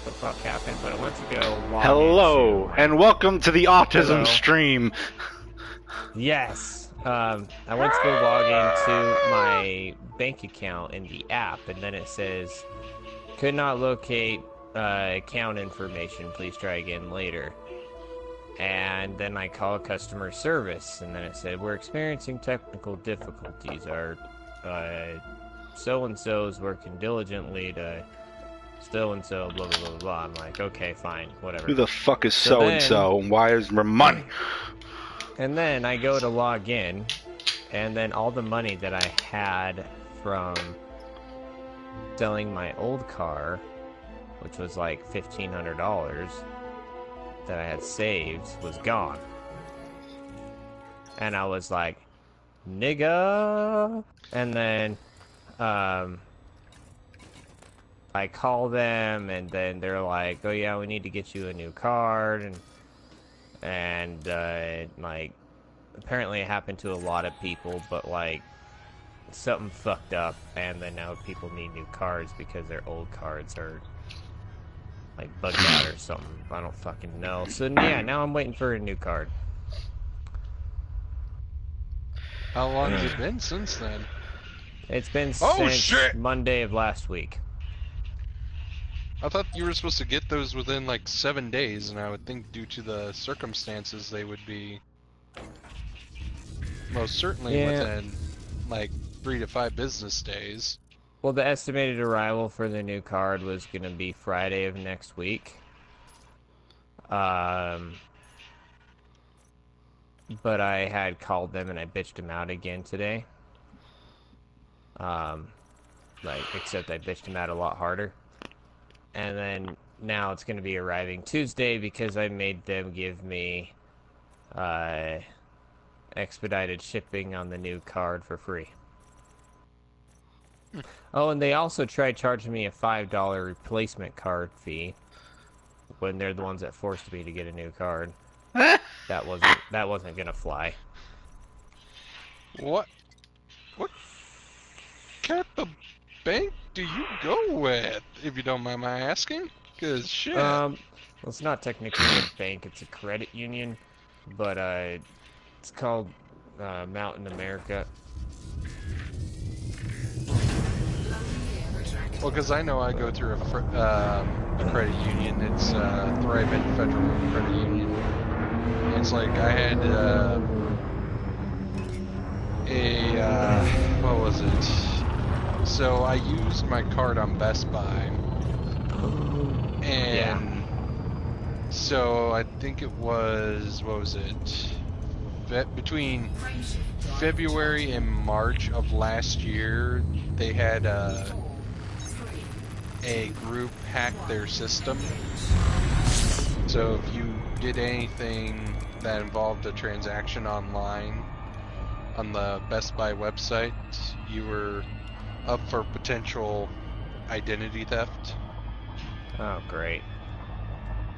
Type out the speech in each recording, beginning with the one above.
what the fuck happened, but I went to go log Hello, into... and welcome to the autism Hello. stream. Yes. I went to go log into my bank account in the app, and then it says, could not locate account information. Please try again later. And then I call customer service, and then it said, we're experiencing technical difficulties. Our so-and-so's working diligently to so-and-so, blah, blah, blah, blah. I'm like, okay, fine, whatever. Who the fuck is so-and-so, and why is there money? And then I go to log in, and then all the money that I had from selling my old car, which was like $1,500 that I had saved, was gone. And I was like, nigga. And then I call them, and then they're like, oh yeah, we need to get you a new card. And like, apparently it happened to a lot of people, but like, something fucked up, and then now people need new cards because their old cards are like bugged out or something. I don't fucking know. So yeah, now I'm waiting for a new card. How long has it been since then? It's been since Monday of last week. I thought you were supposed to get those within like 7 days, and I would think due to the circumstances they would be most certainly within like 3 to 5 business days. Well, the estimated arrival for the new card was going to be Friday of next week. But I had called them and I bitched them out again today. Except I bitched them out a lot harder. And then now it's going to be arriving Tuesday because I made them give me expedited shipping on the new card for free. Oh, and they also tried charging me a $5 replacement card fee when they're the ones that forced me to get a new card. That wasn't gonna fly. What type of bank do you go with, if you don't mind my asking? 'Cause shit. Well, it's not technically a bank; it's a credit union, but it's called Mountain America. Well, because I know I go through a credit union. It's Thrivent Federal Credit Union. It's like I had what was it? So I used my card on Best Buy, and so I think it was, what was it? Between February and March of last year, they had a group hack their system. So if you did anything that involved a transaction online on the Best Buy website, you were up for potential identity theft. Oh, great.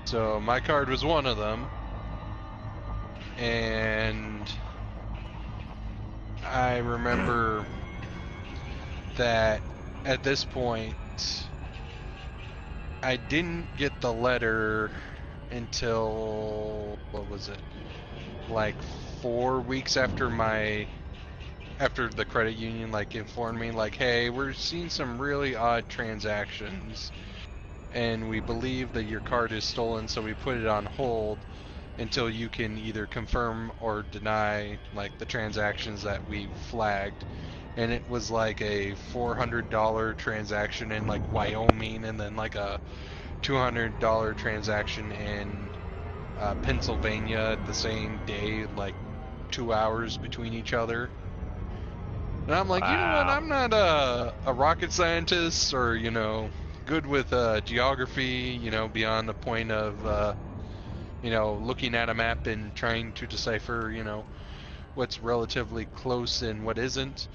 So my card was one of them, and I remember that at this point I didn't get the letter until, what was it, like 4 weeks after the credit union like informed me, like, hey, we're seeing some really odd transactions and we believe that your card is stolen, so we put it on hold until you can either confirm or deny like the transactions that we flagged. And it was like a $400 transaction in like Wyoming, and then like a $200 transaction in Pennsylvania the same day, like 2 hours between each other. And I'm like, you know what, I'm not a rocket scientist or, you know, good with geography, you know, beyond the point of, you know, looking at a map and trying to decipher, you know, what's relatively close and what isn't.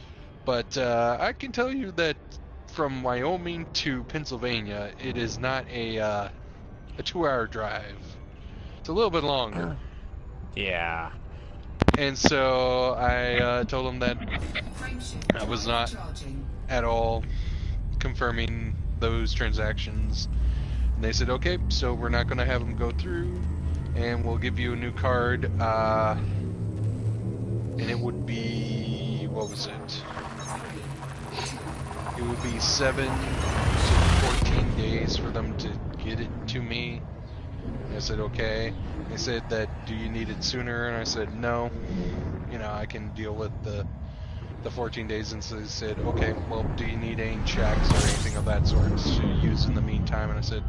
But I can tell you that from Wyoming to Pennsylvania, it is not a 2-hour drive. It's a little bit longer. Yeah. And so I told him that I was not at all confirming those transactions. And they said, okay, so we're not going to have them go through, and we'll give you a new card, and it would be, what was it? It would be 7 to 14 days for them to get it to me. And I said, okay. They said that, do you need it sooner? And I said, no. You know, I can deal with the 14 days. And so they said, okay, well, do you need any checks or anything of that sort to use in the meantime? And I said,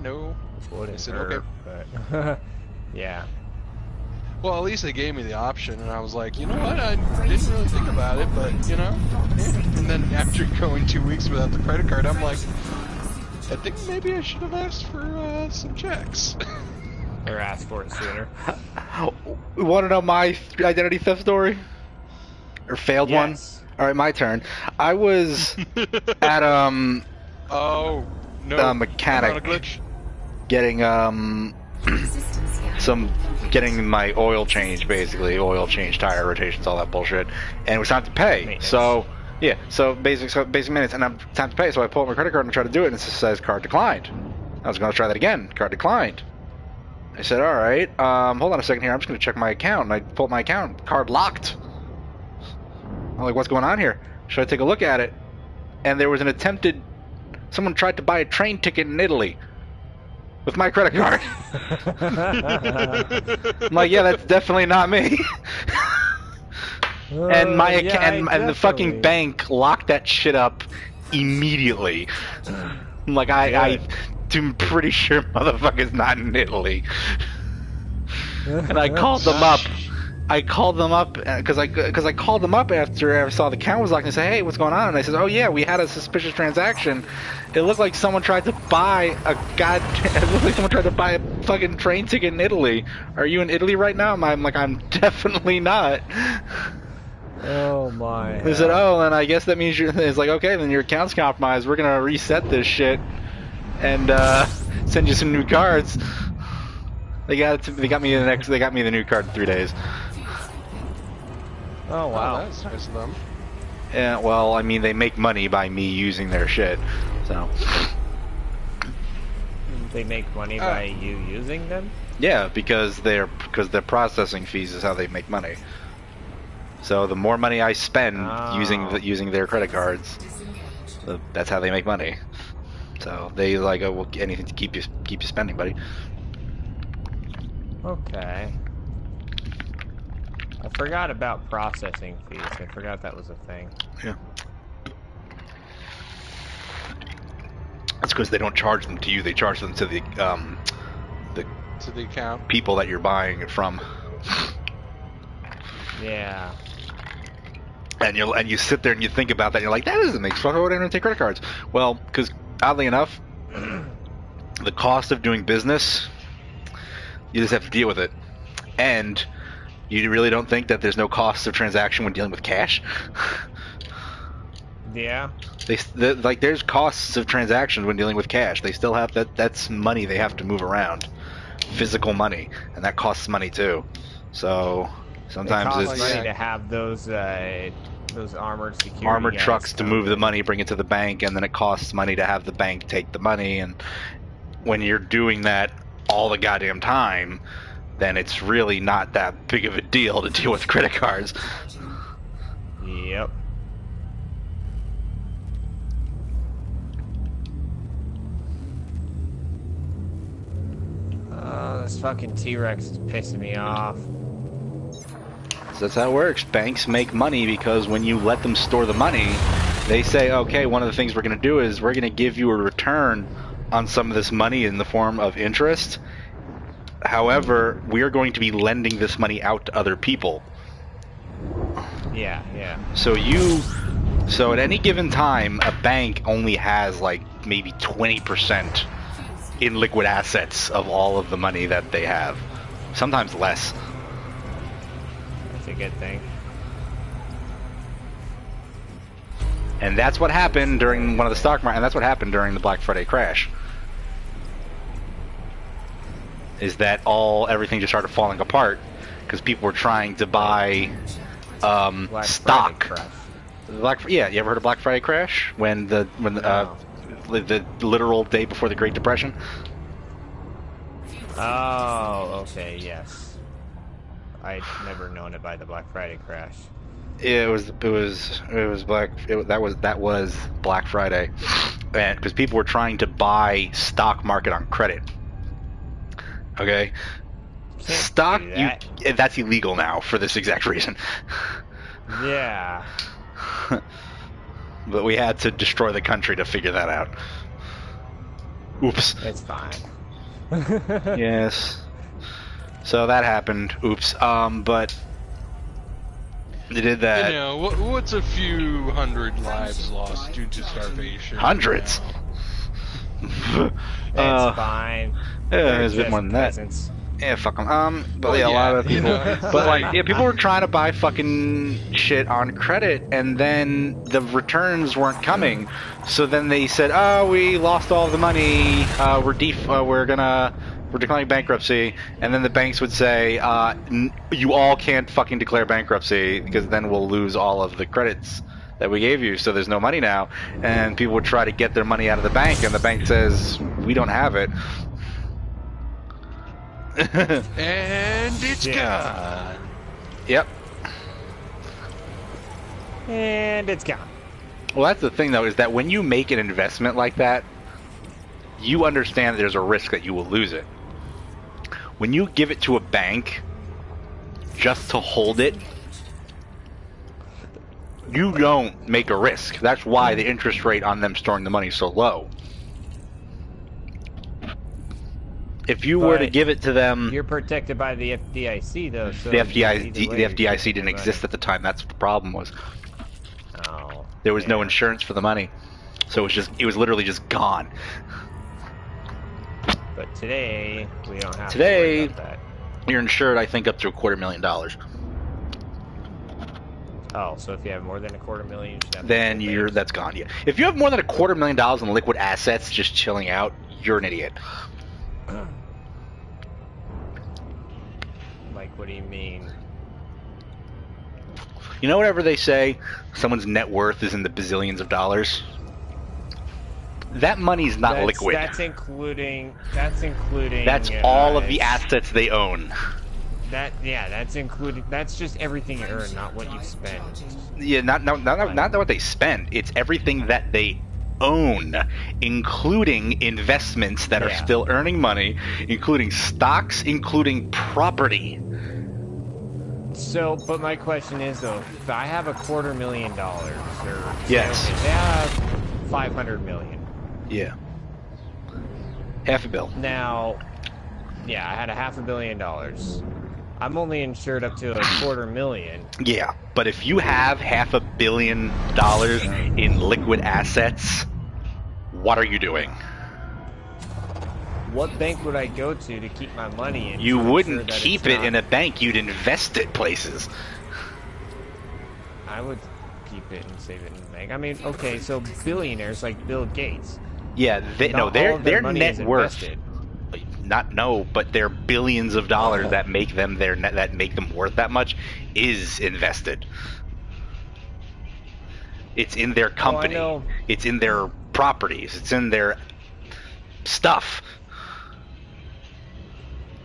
no. I said, okay. But yeah. Well, at least they gave me the option, and I was like, you know what, I didn't really think about it, but, you know, yeah. And then after going 2 weeks without the credit card, I'm like, I think maybe I should have asked for some checks. Or asked for it sooner. You want to know my identity theft story? Or failed one? Alright, my turn. I was at, oh, no. a mechanic getting, getting my oil change, basically, oil change, tire rotations, all that bullshit, and it was time to pay. Maintenance. So yeah, so basic minutes, and I'm time to pay. So I pull up my credit card and try to do it, and it says card declined. I was going to try that again. Card declined. I said, all right, hold on a second here. I'm just going to check my account, and I pull up my account. Card locked. I'm like, what's going on here? Should I take a look at it? And there was an attempted. Someone tried to buy a train ticket in Italy with my credit card. I'm like, yeah, that's definitely not me. And my and the fucking bank locked that shit up immediately. I'm like, I'm pretty sure motherfucker's not in Italy. And I called them up. Because I called them up after I saw the account was locked, and I said, hey, what's going on? And they said, oh yeah, we had a suspicious transaction. It looked like someone tried to buy a fucking train ticket in Italy. Are you in Italy right now? I'm like, I'm definitely not. Oh my. They said, oh, and I guess that means it's like, okay, then your account's compromised. We're gonna reset this shit and send you some new cards. They got me the new card in 3 days. Oh wow, that's nice of them. Yeah, well, I mean, they make money by me using their shit, so. They make money by you using them? Yeah, because their processing fees is how they make money. So the more money I spend using their credit cards, that's how they make money. So they like, oh, well, anything to keep you spending, buddy. Okay. I forgot about processing fees. I forgot that was a thing. Yeah. That's because they don't charge them to you. They charge them to the account people that you're buying it from. Yeah. And you sit there and you think about that. And you're like, that doesn't make sense. Why would anyone take credit cards? Well, because oddly enough, the cost of doing business, you just have to deal with it. And you really don't think that there's no cost of transaction when dealing with cash? Yeah. There's costs of transactions when dealing with cash. They still have that's money they have to move around. Physical money. And that costs money too. So sometimes it costs money to have those armored security trucks to move the money, bring it to the bank, and then it costs money to have the bank take the money. And when you're doing that all the goddamn time, then it's really not that big of a deal to deal with credit cards. Yep. Oh, this fucking T-Rex is pissing me off. So that's how it works. Banks make money because when you let them store the money, they say, okay, one of the things we're going to do is we're going to give you a return on some of this money in the form of interest. However, we are going to be lending this money out to other people. Yeah, yeah. So at any given time, a bank only has like maybe 20% in liquid assets of all of the money that they have. Sometimes less. That's a good thing. And that's what happened during one of the stock market, and that's what happened during the Black Friday crash. Is that everything just started falling apart because people were trying to buy stock. Yeah, you ever heard of Black Friday crash? When the literal day before the Great Depression. Oh, okay, yes. I'd never known it by the Black Friday crash. It was that was Black Friday, and because people were trying to buy stock market on credit. Okay, stock that's illegal now for this exact reason. Yeah. But we had to destroy the country to figure that out. Oops. It's fine. Yes. So that happened. Oops. But they did that. You know, what's a few hundred lives lost due to starvation? Hundreds. It's fine. Yeah, there's a bit more than peasants. that. Yeah, fuck them. But yeah, a lot of people. But like, yeah, people were trying to buy fucking shit on credit, and then the returns weren't coming. So then they said, "Oh, we lost all the money. We're declaring bankruptcy." And then the banks would say, "You all can't fucking declare bankruptcy because then we'll lose all of the credits that we gave you. So there's no money now." And people would try to get their money out of the bank, and the bank says, "We don't have it." And it's gone. Yep. And it's gone. Well, that's the thing, though, is that when you make an investment like that, you understand that there's a risk that you will lose it. When you give it to a bank just to hold it, you don't make a risk. That's why the interest rate on them storing the money is so low. If you were to give it to them... You're protected by the FDIC, though. So the FDIC didn't exist at the time. That's what the problem was. Oh. There was no insurance for the money. So it was literally just gone. But today, we don't have today, to worry about that. You're insured, I think, up to $250,000. Oh, so if you have more than $250,000, you should have... Then that's gone, yeah. If you have more than $250,000 in liquid assets just chilling out, you're an idiot. Like, what do you mean? You know, whatever they say, someone's net worth is in the bazillions of dollars. That money's not liquid. That's including. That's all of the assets they own. That's including. That's just everything you earn, not what you spend. Yeah, not what they spend. It's everything that they own, including investments that are still earning money, including stocks, including property. So, but my question is though, if I have $250,000, or yes, they have $500 million. Yeah. Half a bill. Now, yeah, I had $500 million. I'm only insured up to $250,000. Yeah, but if you have $500 million in liquid assets, what are you doing? What bank would I go to keep my money in? You wouldn't keep it in a bank. You'd invest it places. I would keep it and save it in the bank. I mean, okay, so billionaires like Bill Gates. Yeah, their net worth. But their billions of dollars that make them worth that much is invested. It's in their company. It's in their properties. It's in their stuff.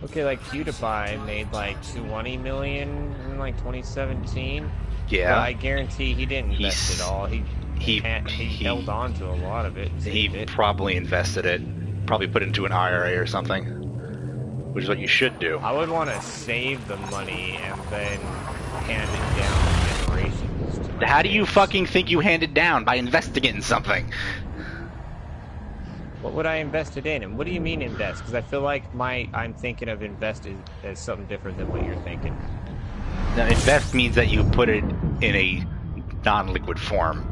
Okay, like PewDiePie made like $20 million in like 2017. Yeah. But I guarantee he didn't invest it all. He held on to a lot of it. He probably invested it. Probably put it into an IRA or something, which is what you should do. I would want to save the money and then hand it down generations. How do you fucking think you hand it down? By investing it in something. What would I invest it in? And what do you mean invest? Because I feel like I'm thinking of invest as something different than what you're thinking. Now, invest means that you put it in a non-liquid form.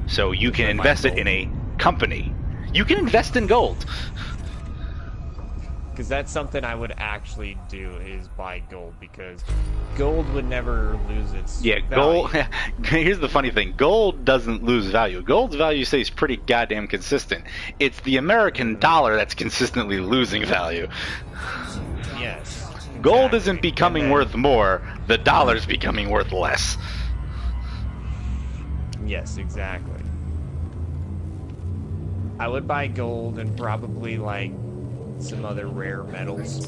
So you can invest it in a company. You can invest in gold. Because that's something I would actually do, is buy gold, because gold would never lose its value. Gold. Here's the funny thing: gold doesn't lose value. Gold's value stays pretty goddamn consistent. It's the American dollar that's consistently losing value. Yes. Gold isn't becoming worth more; the dollar's becoming worth less. Yes, exactly. I would buy gold and probably like some other rare metals,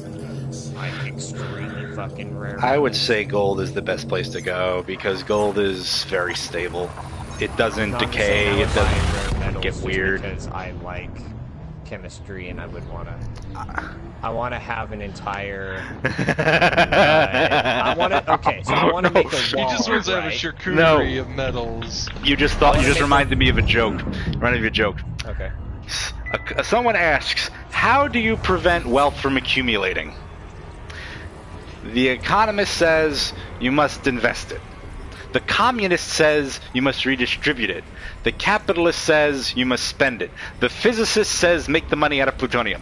like extremely fucking rare I would metals. say gold is the best place to go because gold is very stable. It doesn't No, I'm just saying I decay. would It buy doesn't rare metals get just weird. because I like chemistry and I would want to. I want to have an entire. I want to. Okay, so I want to make a He wall. just wants to have a right? charcuterie of metals. You just reminded me of a joke. Reminded me of a joke. Okay. Someone asks, how do you prevent wealth from accumulating? The economist says you must invest it. The communist says you must redistribute it. The capitalist says you must spend it. The physicist says make the money out of plutonium.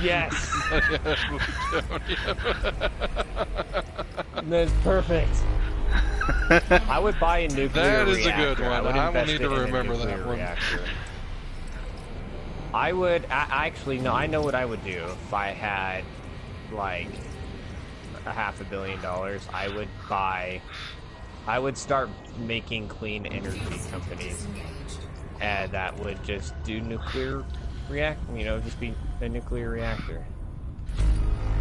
Yes. That's perfect. I would buy a nuclear reactor. That is a good one. I will need to remember that one. Reactor. I would actually no. I know what I would do if I had like $500 million. I would start making clean energy companies, and that would just do nuclear just be a nuclear reactor.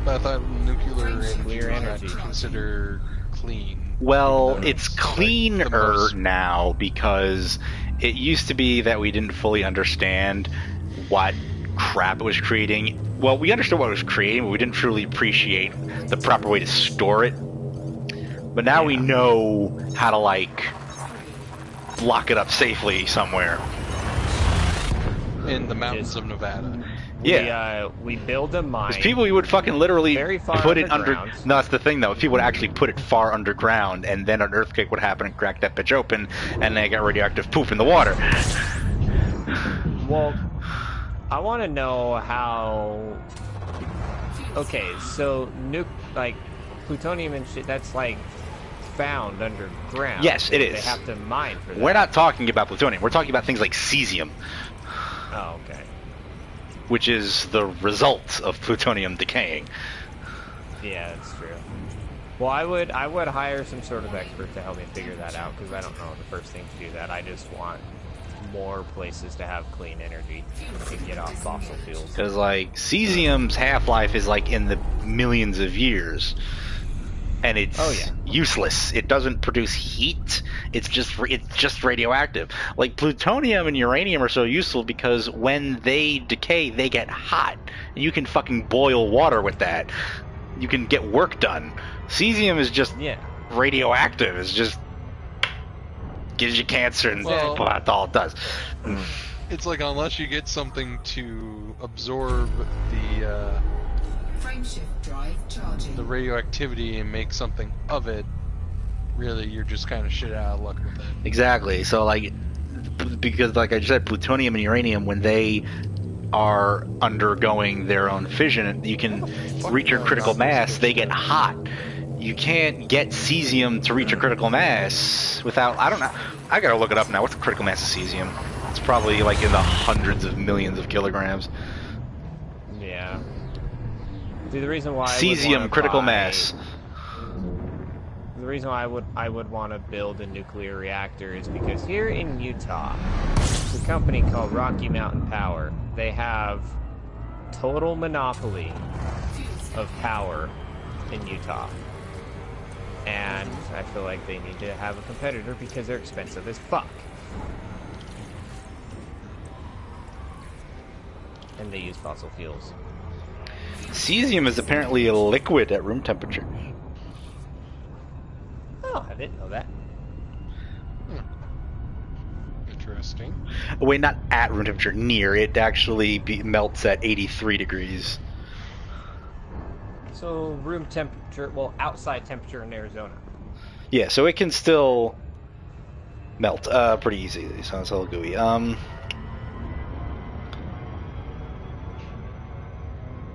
But I thought nuclear energy was not considered clean. Well, it's cleaner now because it used to be that we didn't fully understand what crap it was creating. Well, we understood what it was creating, but we didn't truly appreciate the proper way to store it. But now we know how to, like, lock it up safely somewhere. In the mountains of Nevada. We build a mine. Because people would fucking literally put it under. underground. No, that's the thing though. If people would actually put it far underground, and then an earthquake would happen and crack that bitch open, and they got radioactive poop in the water. Well, I want to know how. Okay, so plutonium and shit. That's like found underground. Yes, it is. They have to mine for that. We're not talking about plutonium. We're talking about things like cesium. Oh, okay. Which is the result of plutonium decaying. Yeah, that's true. Well, I would hire some sort of expert to help me figure that out because I don't know the first thing to do that. I just want more places to have clean energy and get off fossil fuels. Because like cesium's half-life is like in the millions of years. And it's useless. It doesn't produce heat. It's just radioactive. Like plutonium and uranium are so useful because when they decay, they get hot. And you can fucking boil water with that. You can get work done. Cesium is just radioactive. It's just gives you cancer, and that's all it does. It's like unless you get something to absorb the radioactivity and make something of it, really you're just kind of shit out of luck with it. Exactly. So like, because like I said, plutonium and uranium, when they are undergoing their own fission, you can reach your critical mass, they get hot. You can't get cesium to reach a critical mass without, I don't know, I gotta look it up now. What's the critical mass of cesium? It's probably like in the hundreds of millions of kilograms. Yeah. See, the reason why cesium critical mass. The reason why I would want to build a nuclear reactor is because here in Utah, the company called Rocky Mountain Power, they have total monopoly of power in Utah. And I feel like they need to have a competitor because they're expensive as fuck. And they use fossil fuels. Cesium is apparently a liquid at room temperature. Oh, I didn't know that. Interesting. Wait, not at room temperature, near. It actually melts at 83 degrees. So room temperature, well, outside temperature in Arizona. Yeah, so it can still melt pretty easily. So it's all gooey.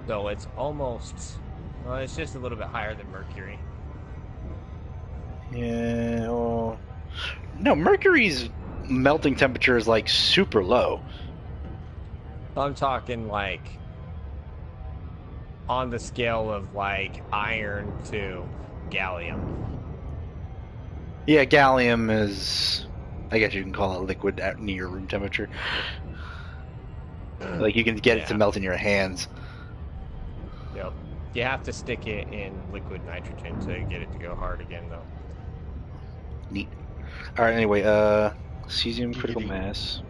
So it's almost, well, it's just a little bit higher than mercury. Yeah, well, no, mercury's melting temperature is like super low. I'm talking like on the scale of like iron to gallium. Yeah, gallium is I guess you can call it liquid at near room temperature. Like you can get it to melt in your hands. Yep. You have to stick it in liquid nitrogen to get it to go hard again, though. Neat. All right. Anyway, cesium critical mass.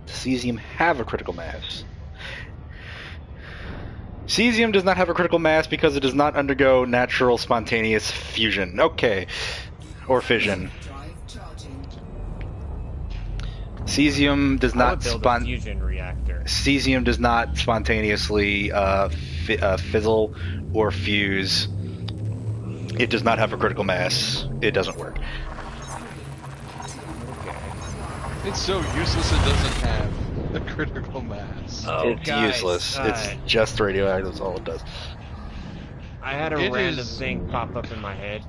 Does cesium have a critical mass? Cesium does not have a critical mass because it does not undergo natural spontaneous fusion. Okay. Or fission. Cesium does not fusion reactor. Cesium does not spontaneously fizzle or fuse. It does not have a critical mass. It doesn't work. Okay. It's so useless it doesn't have a critical mass. Oh, it's useless. It's just radioactive. That's all it does. I had a random thing pop up in my head.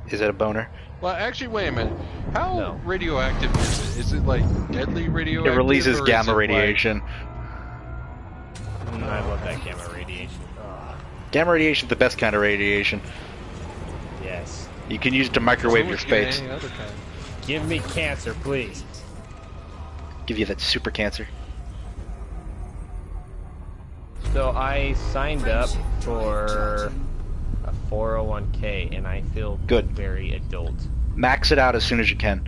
Is it a boner? Well, actually, wait a minute. How radioactive is it? Is it like deadly radioactive? It releases gamma radiation. I love that gamma radiation. Gamma radiation is the best kind of radiation. Yes. You can use it to microwave your space. Give me cancer, please. Give you that super cancer. So I signed up for a 401k and I feel very adult. Max it out as soon as you can.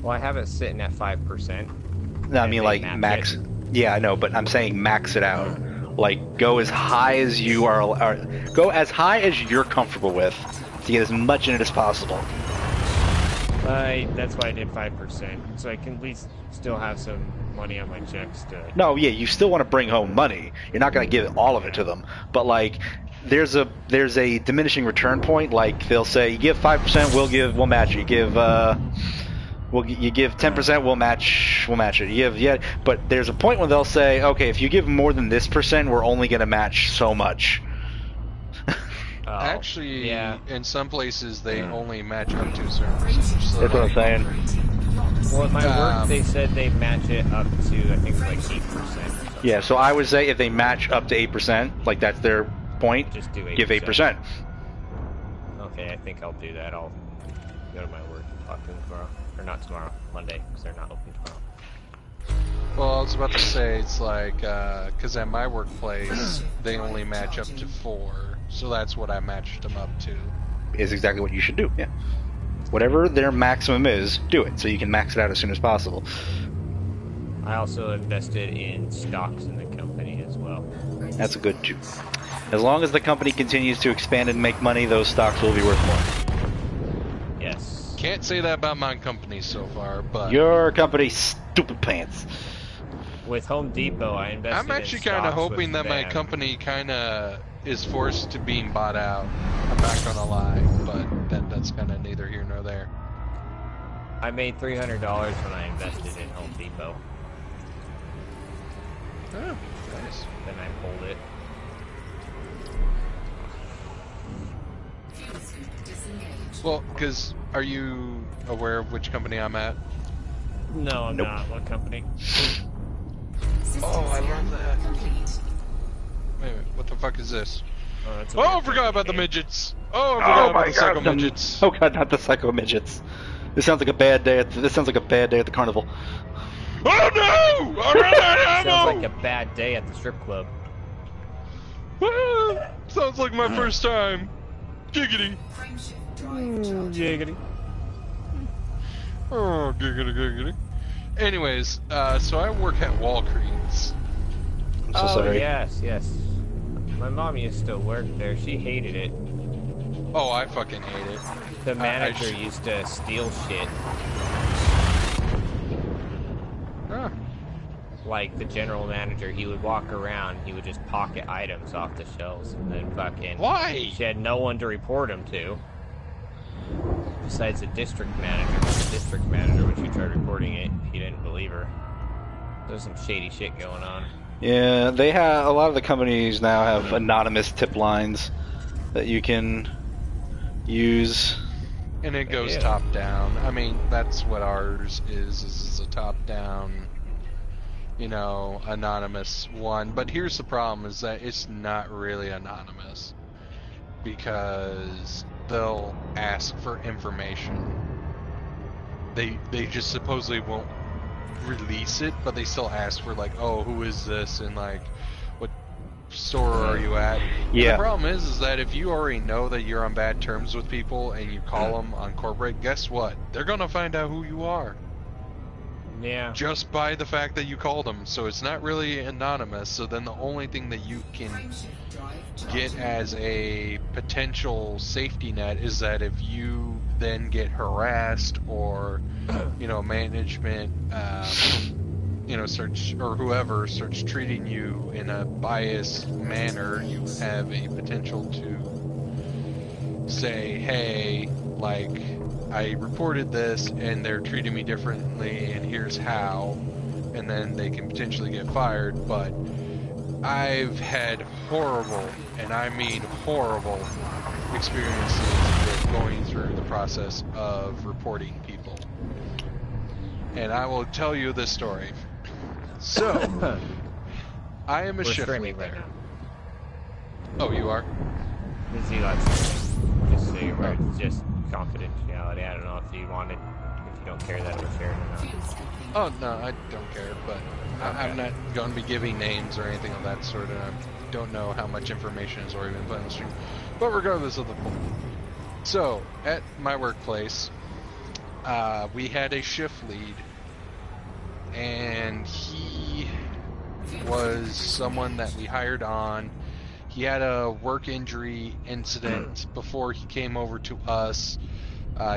Well, I have it sitting at 5%. No, I mean like max. Yeah, I know, but I'm saying max it out. Like go as high as you are. Go as high as you're comfortable with to get as much in it as possible. That's why I did 5%, so I can at least still have some money on my checks to... No, yeah, you still want to bring home money. You're not going to give all of it to them, but like, there's a diminishing return point. Like they'll say, you give 5%, we'll match it. You give you give 10%, we'll match it. You give but there's a point when they'll say, okay, if you give more than this percent, we're only going to match so much. Actually, in some places they only match up to a certain percentage. So that's what I'm saying. Well, at my work, they said they match it up to, I think, like 8%. Yeah, so I would say if they match up to 8%, like that's their point, just do 8%. Give 8%. Okay, I think I'll do that. I'll go to my work and talk to them tomorrow. Or not tomorrow, Monday, because they're not open tomorrow. Well, I was about to say, it's like, because at my workplace, they only match up to 4. So that's what I matched them up to. Is exactly what you should do, yeah. Whatever their maximum is, do it, so you can max it out as soon as possible. I also invested in stocks in the company as well. That's a good too. As long as the company continues to expand and make money, those stocks will be worth more. Yes. Can't say that about my company so far, but... Your company's stupid pants. With Home Depot, I invested I'm actually kind of hoping that my company kind of is forced to being bought out. I'm not gonna lie, but that's kind of neither here nor there. I made $300 when I invested in Home Depot. Oh, nice. Then I pulled it. Well, because are you aware of which company I'm at? No, I'm not. What company? Oh, I love that. Wait a minute, what the fuck is this? Oh, I forgot about the midgets. Oh, I forgot about the psycho midgets. Oh god, not the psycho midgets. This sounds like a bad day. This sounds like a bad day at the carnival. Oh no! I ran out of ammo! Sounds like a bad day at the strip club. Sounds like my first time. Giggity. Giggity. Oh, giggity, giggity. Anyways, so I work at Walgreens. I'm so sorry. Yes. My mom used to work there. She hated it. Oh, I fucking hate it. The manager used to steal shit. Huh. Like the general manager, he would walk around, he would just pocket items off the shelves, and then fucking... Why? She had no one to report him to. Besides the district manager. The district manager, when she tried reporting it, he didn't believe her. There's some shady shit going on. Yeah, they have a lot of the companies now have anonymous tip lines that you can use. And it goes top down. I mean, that's what ours is a top down, you know, anonymous one. But here's the problem, is that it's not really anonymous. because they'll ask for information. They just supposedly won't release it, but they still ask for like, oh, who is this, and like, what store are you at? Yeah. And the problem is that if you already know that you're on bad terms with people and you call them on corporate, guess what? They're gonna find out who you are. Yeah. Just by the fact that you called them, so it's not really anonymous. So then the only thing that you can get as a potential safety net is that if you then get harassed or, you know, management, you know, starts, or whoever starts treating you in a biased manner, you have a potential to say, hey, like, I reported this and they're treating me differently and here's how, and then they can potentially get fired. But I've had horrible, and I mean horrible, experiences with going through the process of reporting people. And I will tell you this story. So, I am a We're shift streaming lead right there. now. Oh, you are? This is just so you're aware, it's just confidentiality. I don't know if you wanted, if you don't care that it was shared or not. Oh, no, I don't care, but I'm not going to be giving names or anything of that sort, and I don't know how much information has already been put on the stream. But regardless of the point. So, at my workplace, we had a shift lead, and he was someone that we hired on. He had a work injury incident before he came over to us.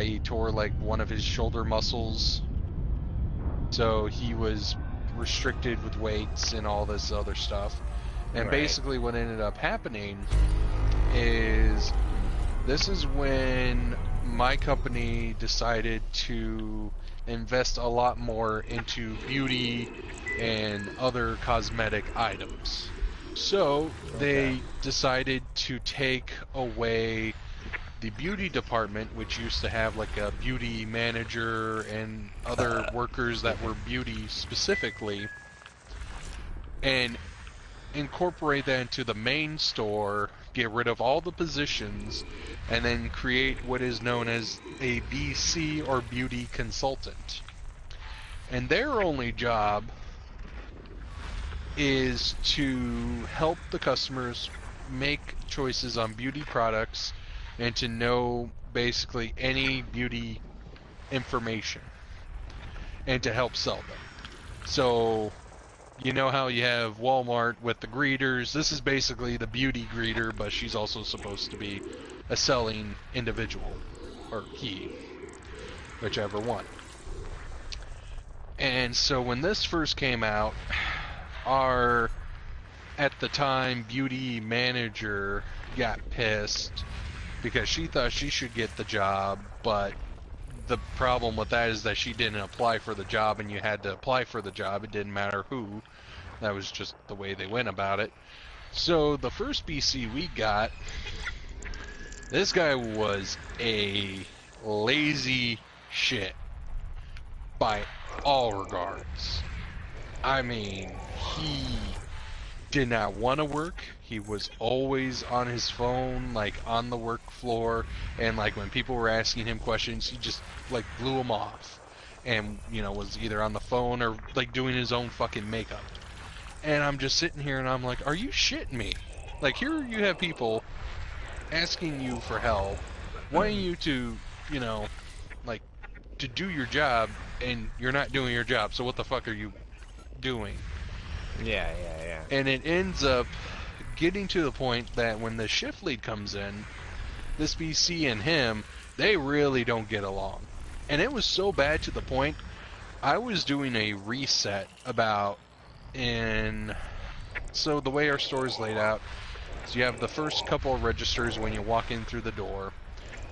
He tore like one of his shoulder muscles, so he was restricted with weights and all this other stuff. And basically what ended up happening is, this is when my company decided to invest a lot more into beauty and other cosmetic items. So they decided to take away the beauty department, which used to have like a beauty manager and other workers that were beauty specifically, and incorporate that into the main store, get rid of all the positions, and then create what is known as a BC, or beauty consultant. And their only job is to help the customers make choices on beauty products and to know basically any beauty information and to help sell them. So, you know how you have Walmart with the greeters? This is basically the beauty greeter, but she's also supposed to be a selling individual, or he, whichever one. And so when this first came out, our, at the time, beauty manager got pissed because she thought she should get the job, but the problem with that is that she didn't apply for the job, and you had to apply for the job. It didn't matter who. That was just the way they went about it. So the first BC we got, this guy was a lazy shit by all regards. I mean, he did not want to work. He was always on his phone, like on the work floor, and like when people were asking him questions, he just like blew them off, and you know, was either on the phone or like doing his own fucking makeup. And I'm just sitting here and I'm like, are you shitting me? Like, here you have people asking you for help, wanting you to, you know, like, to do your job, and you're not doing your job, so what the fuck are you doing? Yeah. And it ends up getting to the point that when the shift lead comes in, this BC and him, they really don't get along. And it was so bad to the point, I was doing a reset about so the way our store is laid out, so you have the first couple of registers when you walk in through the door.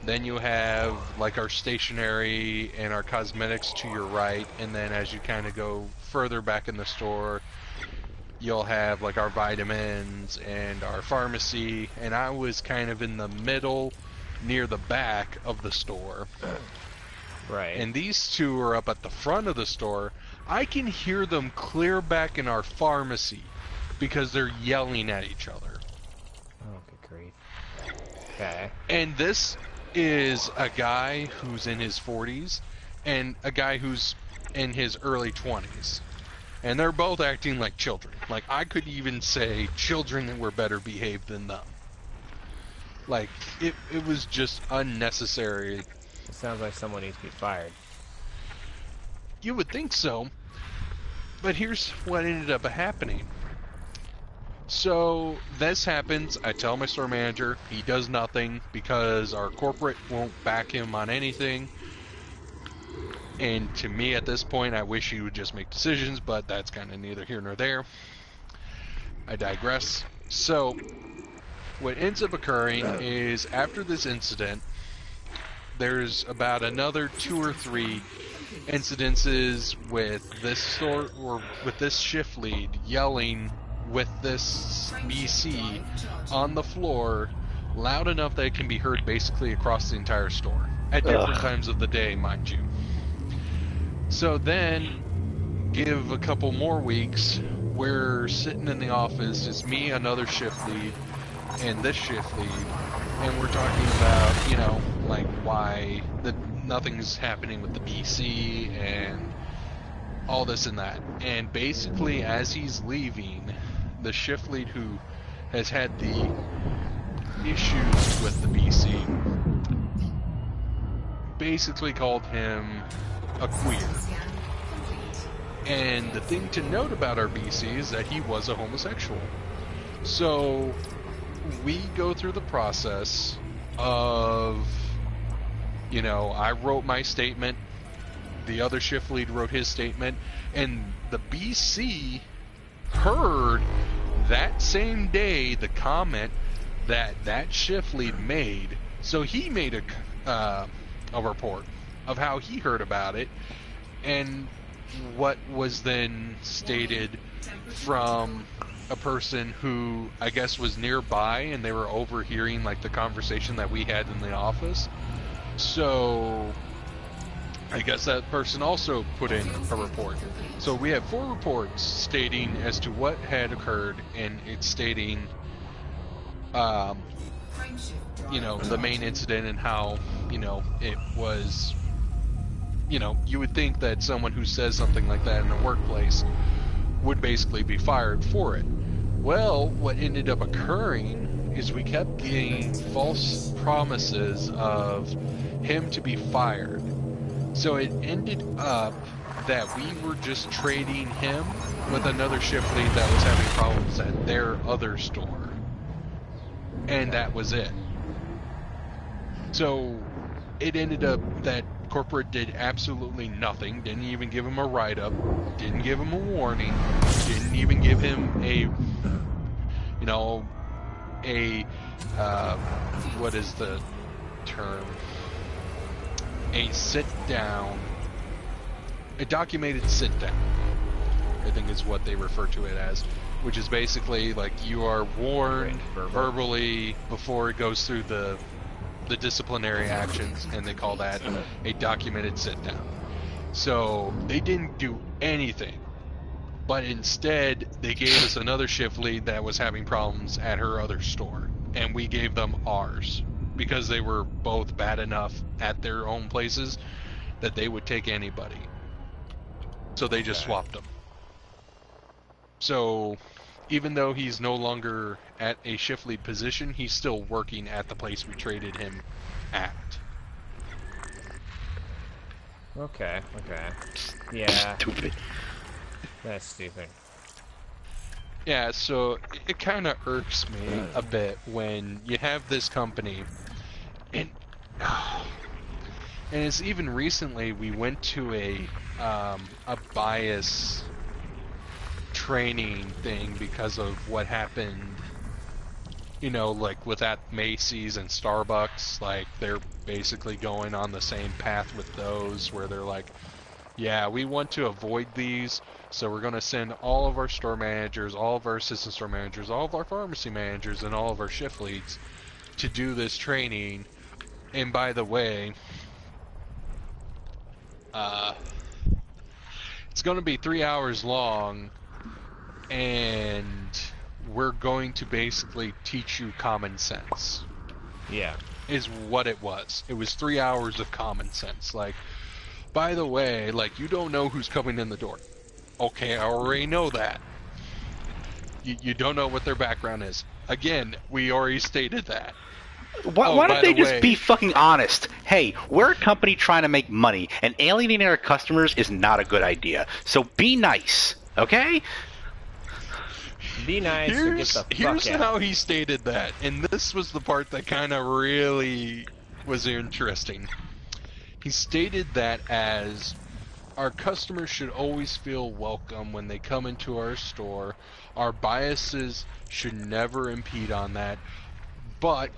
Then you have like our stationery and our cosmetics to your right, and then as you kind of go further back in the store, you'll have like our vitamins and our pharmacy, and I was kind of in the middle near the back of the store. Right. And these two are up at the front of the store. I can hear them clear back in our pharmacy because they're yelling at each other. Oh, good grief. Okay. And this is a guy who's in his 40s and a guy who's in his early 20s. And they're both acting like children. Like, I could even say children were better behaved than them. Like, it was just unnecessary. It sounds like someone needs to be fired. You would think so. But here's what ended up happening. So this happens. I tell my store manager. He does nothing because our corporate won't back him on anything. And to me at this point, I wish he would just make decisions, but that's kind of neither here nor there. I digress. So what ends up occurring is after this incident, there's about another 2 or 3 incidences with this store or with this shift lead yelling with this BC on the floor loud enough that it can be heard basically across the entire store at different times of the day, mind you. So then, give a couple more weeks, we're sitting in the office, it's me, another shift lead, and this shift lead, and we're talking about, you know, like why nothing's happening with the BC and all this and that. And basically, as he's leaving, the shift lead who has had the issues with the BC basically called him a queer. And the thing to note about our BC is that he was a homosexual. So we go through the process of, you know, I wrote my statement, the other shift lead wrote his statement, and the BC heard that same day the comment that that shift lead made. So he made a report of how he heard about it and what was then stated from a person who I guess was nearby, and they were overhearing like the conversation that we had in the office. So I guess that person also put in a report. So we have 4 reports stating as to what had occurred, and it's stating you know, the main incident and how, you know, it was, you know, you would think that someone who says something like that in a workplace would basically be fired for it. Well, what ended up occurring is we kept getting false promises of him to be fired. So it ended up that we were just trading him with another shift lead that was having problems at their other store. And that was it. So it ended up that corporate did absolutely nothing, didn't even give him a write-up, didn't give him a warning, didn't even give him a, you know, a, what is the term? A sit-down, a documented sit-down, I think is what they refer to it as, which is basically like you are warned verbally before it goes through the disciplinary actions, and they call that a documented sit-down. So they didn't do anything, but instead they gave us another shift lead that was having problems at her other store, and we gave them ours because they were both bad enough at their own places that they would take anybody. So they just swapped them. So even though he's no longer at a shift lead position, he's still working at the place we traded him at. Okay. Yeah. Stupid. That's stupid. Yeah, so it kind of irks me a bit when you have this company, and it's even recently we went to a bias training thing because of what happened, you know, like with at Macy's and Starbucks. Like they're basically going on the same path with those, where they're like, yeah, we want to avoid these, so we're going to send all of our store managers, all of our assistant store managers, all of our pharmacy managers, and all of our shift leads to do this training. And by the way, it's going to be 3 hours long, and we're going to basically teach you common sense. Yeah. Is what it was. It was 3 hours of common sense. Like, by the way, like, you don't know who's coming in the door. Okay, I already know that. You don't know what their background is. Again, we already stated that. Why by don't they the just way, be fucking honest? Hey, we're a company trying to make money, and alienating our customers is not a good idea. So be nice, okay? Be nice or get the fuck Here's out. how he stated that, and this was the part that kind of really was interesting. He stated that as our customers should always feel welcome when they come into our store. Our biases should never impede on that. But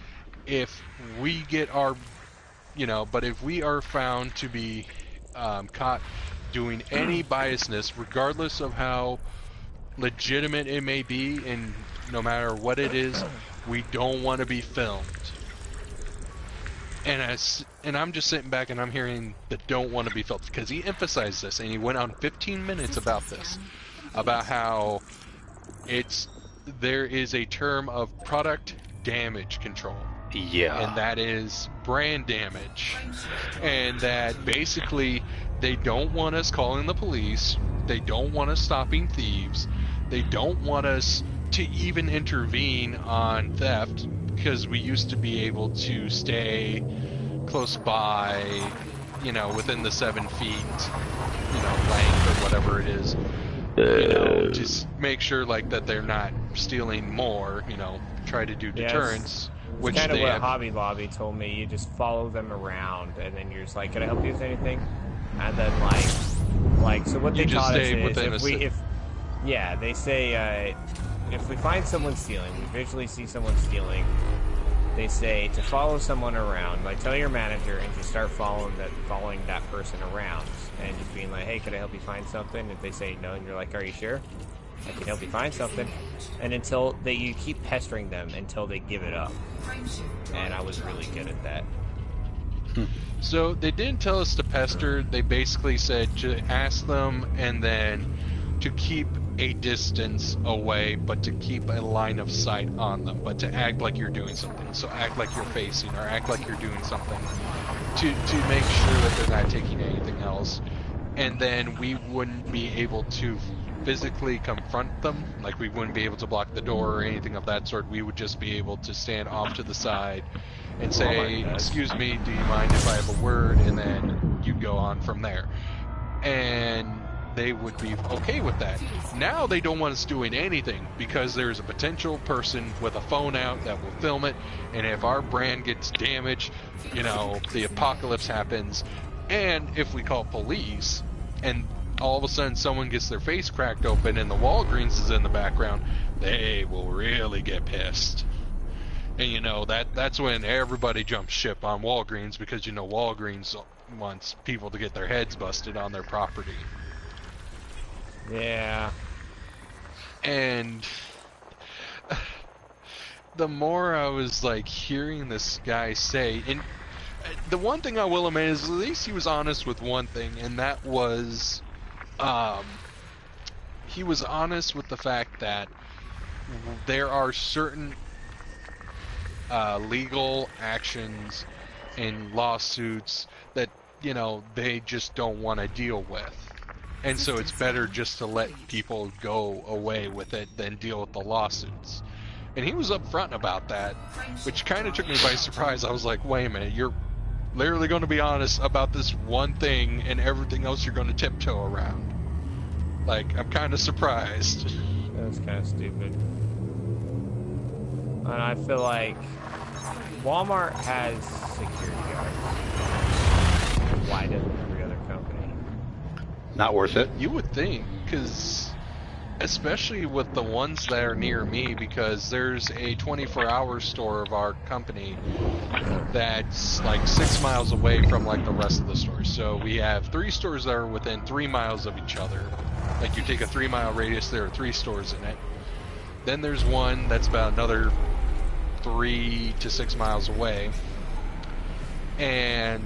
if we get our, but if we are found to be caught doing any biasness, regardless of how legitimate it may be, and no matter what it is, we don't want to be filmed. And I'm just sitting back and I'm hearing the don't want to be filmed, because he emphasized this and he went on 15 minutes about this, about how there is a term of product damage control. Yeah. And that is brand damage. And that basically they don't want us calling the police. They don't want us stopping thieves. They don't want us to even intervene on theft, because we used to be able to stay close by, within the 7 feet, length or whatever it is. Just make sure like that they're not stealing more, try to do deterrence. Which kind of what Hobby Lobby told me. You just follow them around, and then you're just like, "Can I help you with anything?" And then like so what they taught us is they say if we find someone stealing, we visually see someone stealing, they say to follow someone around. Like, tell your manager and just start following that person around, and just being like, "Hey, can I help you find something?" If they say no, and you're like, "Are you sure? I can help you find something." And you keep pestering them until they give it up. And I was really good at that. So they didn't tell us to pester. They basically said to ask them, and then to keep a distance away, but to keep a line of sight on them, but to act like you're doing something. So act like you're facing, or act like you're doing something to make sure that they're not taking anything else. And then we wouldn't be able to physically confront them. Like, we wouldn't be able to block the door or anything of that sort. We would just be able to stand off to the side and say, "Excuse me, do you mind if I have a word?" And then you go on from there. And they would be okay with that. Now they don't want us doing anything, because there's a potential person with a phone out that will film it, and if our brand gets damaged, the apocalypse happens. And if we call police, and all of a sudden someone gets their face cracked open and the Walgreens is in the background, they will really get pissed. And that's when everybody jumps ship on Walgreens, because Walgreens wants people to get their heads busted on their property. Yeah. And the more I was like hearing this guy say, and the one thing I will admit is at least he was honest with one thing, and that was he was honest with the fact that there are certain legal actions and lawsuits that they just don't want to deal with. And so it's better just to let people go away with it than deal with the lawsuits. And he was upfront about that, which kind of took me by surprise. I was like, wait a minute, you're literally going to be honest about this one thing, and everything else you're going to tiptoe around. Like, I'm kind of surprised. That's kind of stupid. And I feel like Walmart has security guards. Why doesn't every other company? Not worth it. You would think, because especially with the ones that are near me, because there's a 24-hour store of our company that's like 6 miles away from like the rest of the stores. So we have 3 stores that are within 3 miles of each other. Like, you take a 3-mile radius, there are 3 stores in it. Then there's one that's about another 3 to 6 miles away, and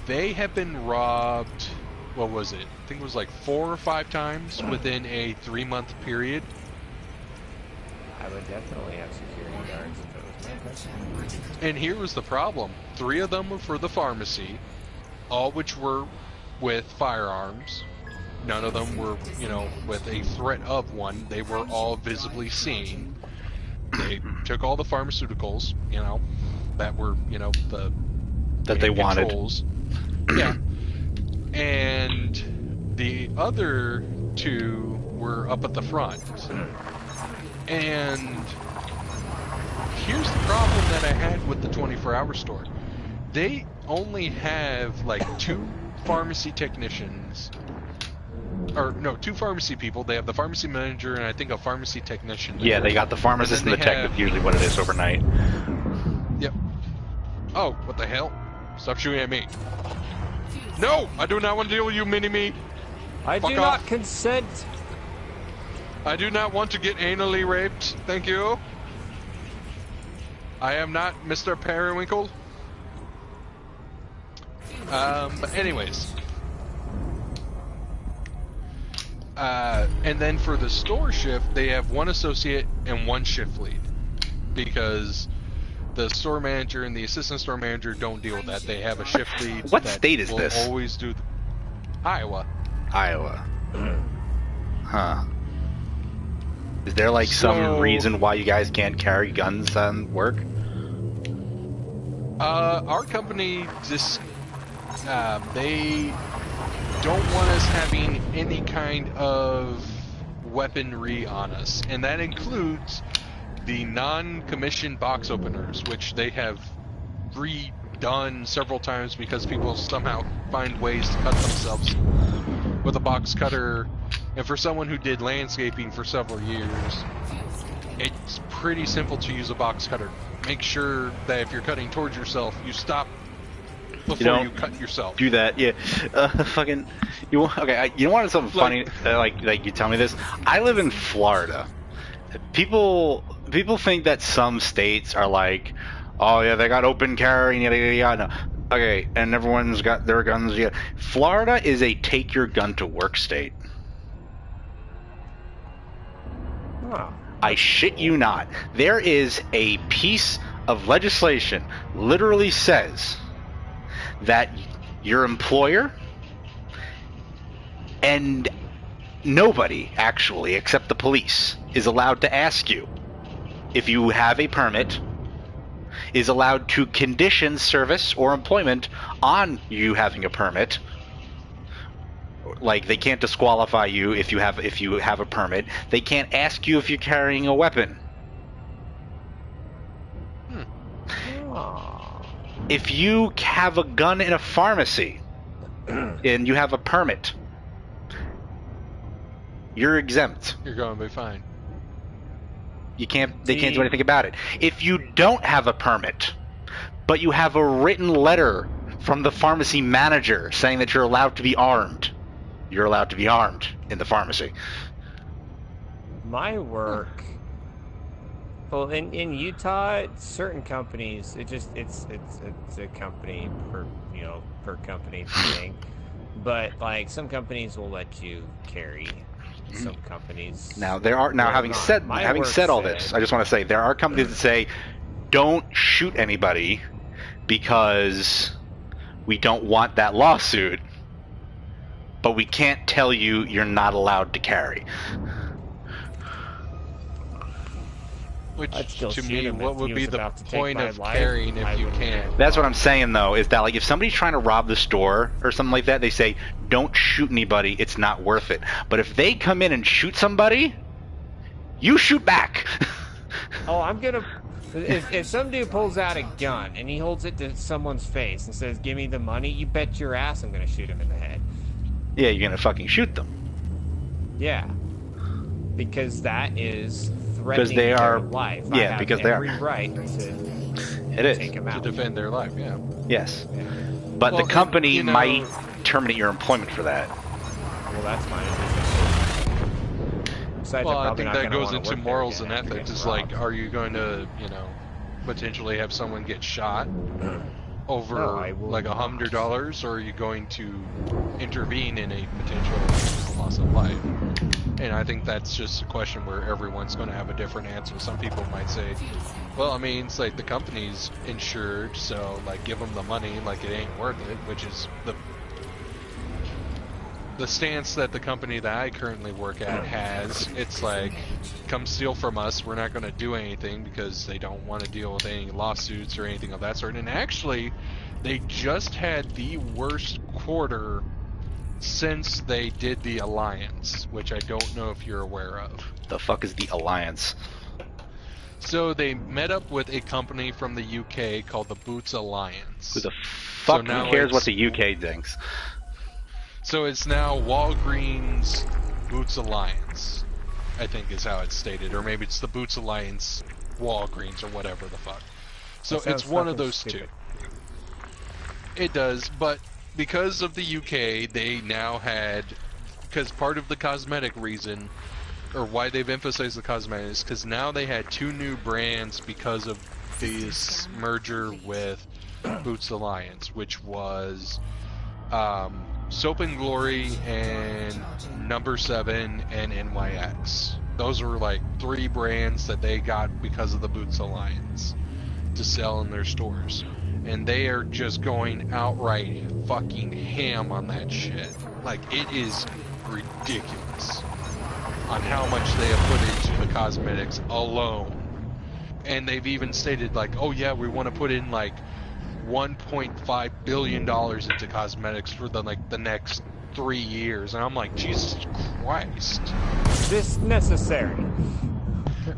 they have been robbed. What was it? I think it was like 4 or 5 times within a 3-month period. would definitely have security guards if it was my place. And here was the problem. 3 of them were for the pharmacy, all which were with firearms. None of them were, with a threat of one. They were all visibly seen. They took all the pharmaceuticals, that were, that they controls. Yeah. And the other 2 were up at the front. And here's the problem that I had with the 24-hour store. They only have like 2 pharmacy technicians. Or no, 2 pharmacy people. They have the pharmacy manager and I think a pharmacy technician. Yeah, they got the pharmacist and the tech. That's usually what it is overnight. Yep. Oh, what the hell? Stop shooting at me. No! I do not want to deal with you, mini-me! I do not consent! I do not want to get anally raped. Thank you. I am not Mr. Periwinkle. But anyways. And then for the store shift, they have 1 associate and 1 shift lead. Because the store manager and the assistant store manager don't deal with that. They have a shift lead. What that state is will this? Always do Iowa. Iowa. Huh. Is there like some reason why you guys can't carry guns on work? Our company just they don't want us having any kind of weaponry on us, and that includes the non-commissioned box openers, which they have redone several times because people somehow find ways to cut themselves with a box cutter. And for someone who did landscaping for several years, it's pretty simple to use a box cutter. Make sure that if you're cutting towards yourself, you stop before you cut yourself. Do that, yeah. Fucking, you wanted something funny? Like you tell me this. I live in Florida. People think that some states are like, oh yeah, they got open carry, yada yada yada. No. Okay, and everyone's got their guns. Yeah, Florida is a take your gun to work state. Oh. I shit you not. There is a piece of legislation literally says that your employer and nobody, actually, except the police, is allowed to ask you if you have a permit, is allowed to condition service or employment on you having a permit. Like, they can't disqualify you if you have a permit. They can't ask you if you're carrying a weapon. If you have a gun in a pharmacy and you have a permit, you're exempt. You're going to be fine. They can't do anything about it. If you don't have a permit, but you have a written letter from the pharmacy manager saying that you're allowed to be armed, you're allowed to be armed in the pharmacy. My work. Well, in Utah, certain companies, it's a company per company thing. But like some companies will let you carry. Some companies. Now having said all this, I just want to say there are companies that say don't shoot anybody because we don't want that lawsuit, but we can't tell you you're not allowed to carry. Which, to me, what would be the point of carrying if you can't? That's what I'm saying, though, is that like if somebody's trying to rob the store or something like that, they say, don't shoot anybody, it's not worth it. But if they come in and shoot somebody, you shoot back. Oh, I'm gonna... If some dude pulls out a gun and he holds it to someone's face and says, give me the money, you bet your ass I'm gonna shoot him in the head. Yeah, you're gonna fucking shoot them. Yeah. Because that is... threatening their life. Yeah, because they are. Every right to take them out. To defend their life, yeah. Yes. Yeah. But the company might terminate your employment for that. Well, that's my decision. Well, I think that goes into morals and ethics. It's like, are you going to, potentially have someone get shot over like $100, or are you going to intervene in a potential loss of life? And I think that's just a question where everyone's going to have a different answer. Some people might say, well, I mean, it's like the company's insured, so like give them the money, like it ain't worth it, which is the stance that the company that I currently work at has. It's like, come steal from us, we're not going to do anything because they don't want to deal with any lawsuits or anything of that sort. And actually, they just had the worst quarter since they did the Alliance, which I don't know if you're aware of. The fuck is the Alliance? So they met up with a company from the UK called the Boots Alliance. Who the fuck cares what the UK thinks? So it's now Walgreens Boots Alliance, I think is how it's stated. Or maybe it's the Boots Alliance Walgreens or whatever the fuck. So it's one of those stupid. two. It does, but because of the UK, they now had, because part of the cosmetic reason, or why they've emphasized the cosmetics, because now they had 2 new brands because of this merger with Boots Alliance, which was Soap and Glory and Number 7 and NYX. Those were like 3 brands that they got because of the Boots Alliance to sell in their stores. And they are just going outright fucking ham on that shit. Like, it is ridiculous on how much they have put into the cosmetics alone. And they've even stated like, oh yeah, we want to put in like $1.5 billion into cosmetics for the next 3 years. And I'm like, Jesus Christ. This necessary.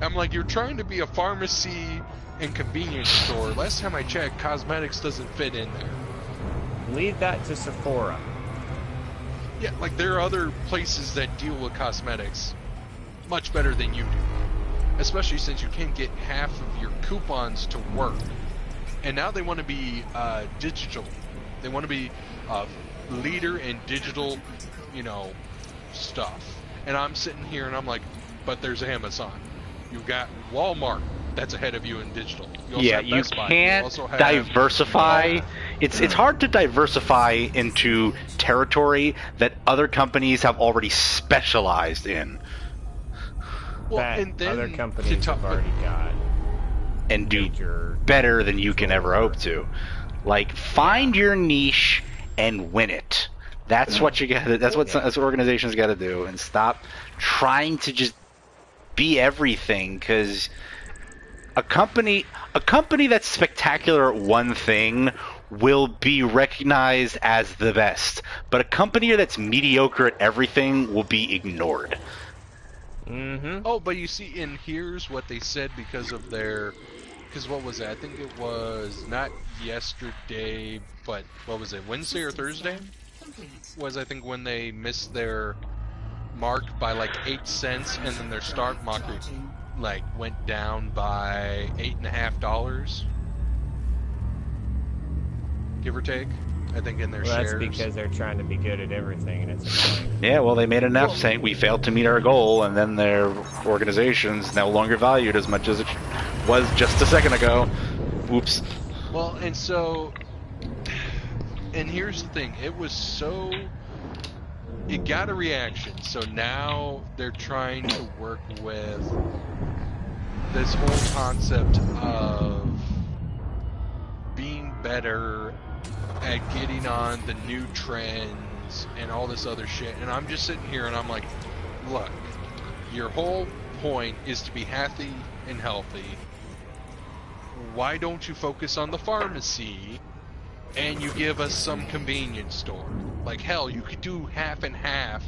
I'm like, you're trying to be a pharmacy and convenience store. Last time I checked, cosmetics doesn't fit in there. Leave that to Sephora. Yeah, like there are other places that deal with cosmetics much better than you do. Especially since you can't get half of your coupons to work. And now they want to be digital. They want to be a leader in digital, stuff. And I'm sitting here and I'm like, but there's Amazon. You've got Walmart that's ahead of you in digital. You can't diversify. It's hard to diversify into territory that other companies have already specialized in. Well, that and then other companies have already got. And do better than you can ever hope to. Like, find your niche and win it. That's what you got. That's what organizations got to do, and stop trying to just be everything. Because a company that's spectacular at one thing will be recognized as the best, but a company that's mediocre at everything will be ignored. Mm-hmm. Oh, but you see, and here's what they said because of their. Because what was it? I think it was not yesterday, but what was it? Wednesday or Thursday? Was I think when they missed their mark by like 8 cents, and then their stock market like went down by $8.50, give or take. I think in their shares. That's because they're trying to be good at everything, and it's a Yeah, well, they made enough saying we failed to meet our goal, and then their organization's no longer valued as much as it was just a second ago. Oops. Well, and so, and here's the thing, it got a reaction, so now they're trying to work with this whole concept of being better at getting on the new trends and all this other shit. And I'm just sitting here and I'm like, look, your whole point is to be happy and healthy. Why don't you focus on the pharmacy and you give us some convenience store? Like, hell, you could do half and half.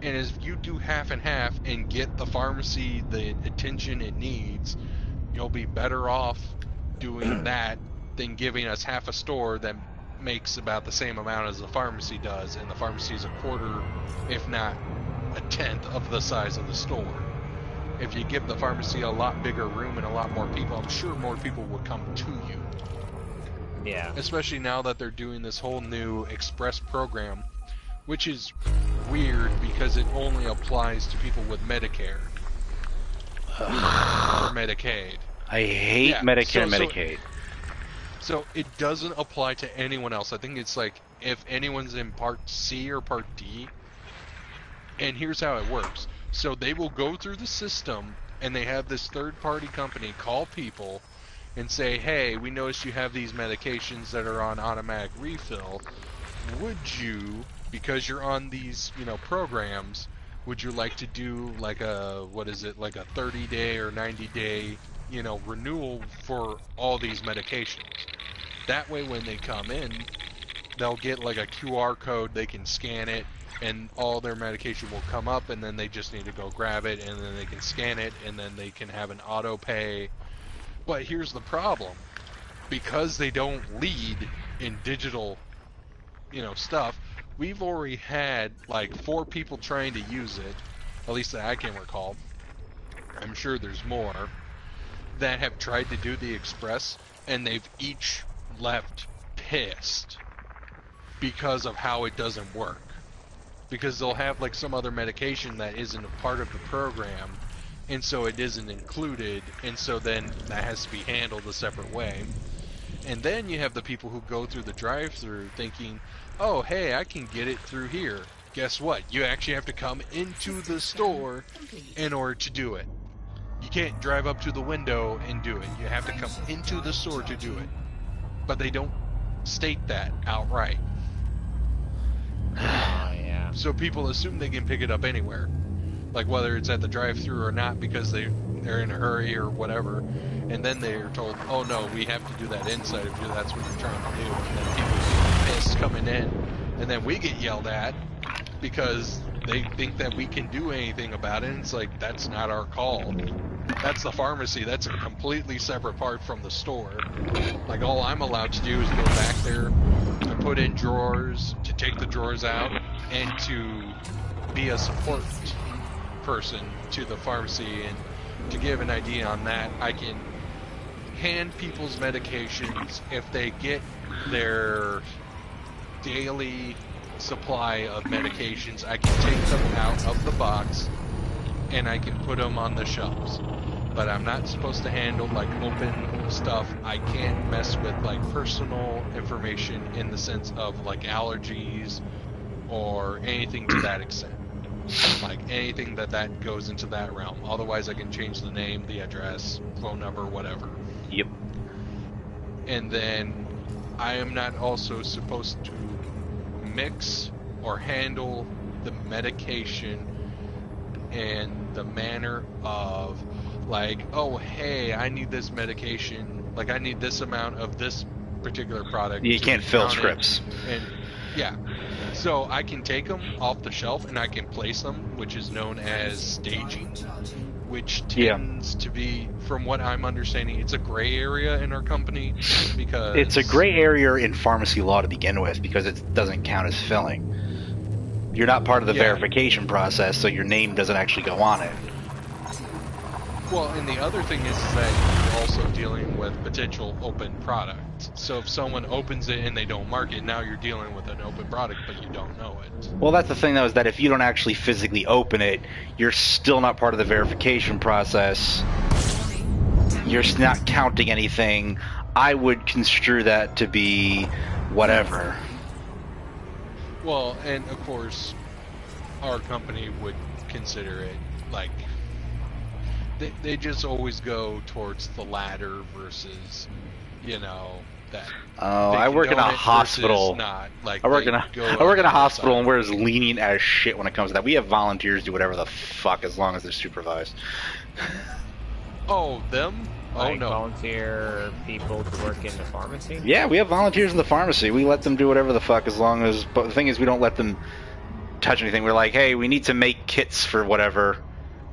And as you do half and half and get the pharmacy the attention it needs, you'll be better off doing that than giving us half a store that makes about the same amount as the pharmacy does, and the pharmacy is a quarter, if not a tenth, of the size of the store. If you give the pharmacy a lot bigger room and a lot more people, I'm sure more people would come to you. Yeah. Especially now that they're doing this whole new express program, which is weird because it only applies to people with Medicare or Medicaid. I hate Medicare and Medicaid. So it doesn't apply to anyone else. I think it's like if anyone's in Part C or Part D. And here's how it works. So they will go through the system, and they have this third-party company call people and say, hey, we noticed you have these medications that are on automatic refill. Would you, because you're on these, programs, would you like to do like a 30-day or 90-day, renewal for all these medications? That way when they come in, they'll get like a QR code, they can scan it, and all their medication will come up, and then they just need to go grab it, and then they can scan it, and then they can have an auto pay. But here's the problem. Because they don't lead in digital, stuff, we've already had like 4 people trying to use it, at least that I can recall. I'm sure there's more that have tried to do the express, and they've each left pissed because of how it doesn't work. Because they'll have like some other medication that isn't a part of the program, and so it isn't included, and so then that has to be handled a separate way. And then you have the people who go through the drive-thru thinking, oh, hey, I can get it through here. Guess what? You actually have to come into the store in order to do it. You can't drive up to the window and do it. You have to come into the store to do it. But they don't state that outright. Oh, yeah. So people assume they can pick it up anywhere. Like whether it's at the drive-thru or not, because they're in a hurry or whatever. And then they're told, oh no, we have to do that inside of you, that's what you're trying to do. And then people get pissed coming in. And then we get yelled at because they think that we can do anything about it. And it's like, that's not our call. That's the pharmacy. That's a completely separate part from the store. Like, all I'm allowed to do is go back there and put in drawers, to take the drawers out, and to be a support person to the pharmacy. And to give an idea on that, I can hand people's medications if they get their daily supply of medications. I can take them out of the box and I can put them on the shelves. But I'm not supposed to handle like open stuff. I can't mess with like personal information in the sense of like allergies or anything to that extent. Like anything that goes into that realm. Otherwise I can change the name, the address, phone number, whatever. Yep. And then I am not also supposed to mix or handle the medication in the manner of like, oh hey, I need this medication, like I need this amount of this particular product. You can't fill scripts. And yeah. So I can take them off the shelf and I can place them, which is known as staging, which tends to be, from what I'm understanding, it's a gray area in our company because... It's a gray area in pharmacy law to begin with because it doesn't count as filling. You're not part of the verification process, so your name doesn't actually go on it. Well, and the other thing is that you're also dealing with potential open product. So if someone opens it and they don't mark it, now you're dealing with an open product, but you don't know it. Well, that's the thing, though, is that if you don't actually physically open it, you're still not part of the verification process. You're not counting anything. I would construe that to be whatever. Well, and of course, our company would consider it like... They just always go towards the latter versus, that. Oh, I work in a hospital. Not. Like I work in a hospital, and we're as lenient as shit when it comes to that. We have volunteers do whatever the fuck as long as they're supervised. Oh, them? Like oh no. Volunteer people to work in the pharmacy? Yeah, we have volunteers in the pharmacy. We let them do whatever the fuck as long as. But the thing is, we don't let them touch anything. We're like, hey, we need to make kits for whatever.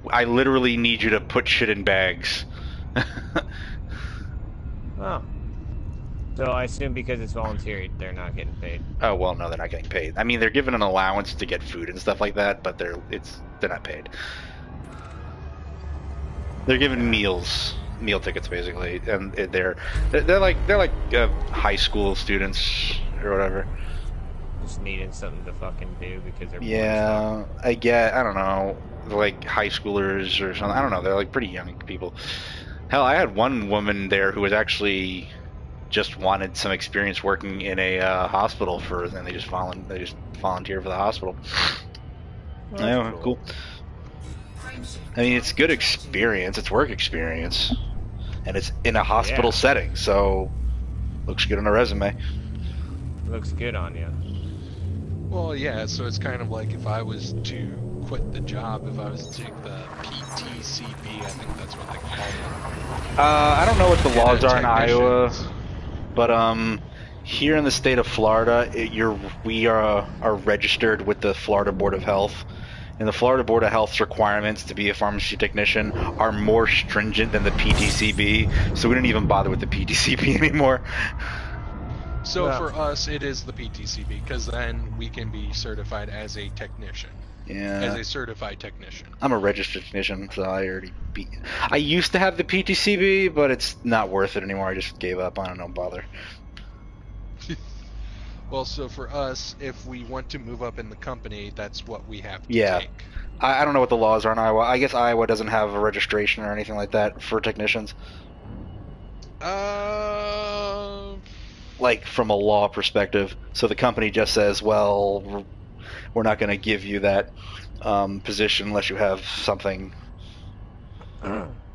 I literally need you to put shit in bags. Oh. So I assume because it's voluntary, they're not getting paid. Oh well, no, they're not getting paid. I mean, they're given an allowance to get food and stuff like that, but they're not paid. They're given meal tickets basically, and they're like high school students or whatever. Just needing something to fucking do because they're I don't know, like high schoolers or something. I don't know. They're like pretty young people. Hell, I had one woman there who was actually just wanted some experience working in a hospital and they just volunteered for the hospital. Well, yeah, cool. I mean, it's good experience. It's work experience. And it's in a hospital setting, so looks good on a resume. Looks good on you. Well, yeah, so it's kind of like if I was to quit the job, if I was to take the PTCB, I think that's what they call it. I don't know what the laws are in Iowa, technicians. but here in the state of Florida, we are registered with the Florida Board of Health, and the Florida Board of Health's requirements to be a pharmacy technician are more stringent than the PTCB, so we don't even bother with the PTCB anymore. So for us, it is the PTCB, because then we can be certified as a technician. Yeah. As a certified technician. I'm a registered technician, so I used to have the PTCB, but it's not worth it anymore. I just gave up. I don't bother. Well, so for us, if we want to move up in the company, that's what we have to take. I don't know what the laws are in Iowa. I guess Iowa doesn't have a registration or anything like that for technicians. Like, from a law perspective. So the company just says, well, we're not going to give you that position unless you have something.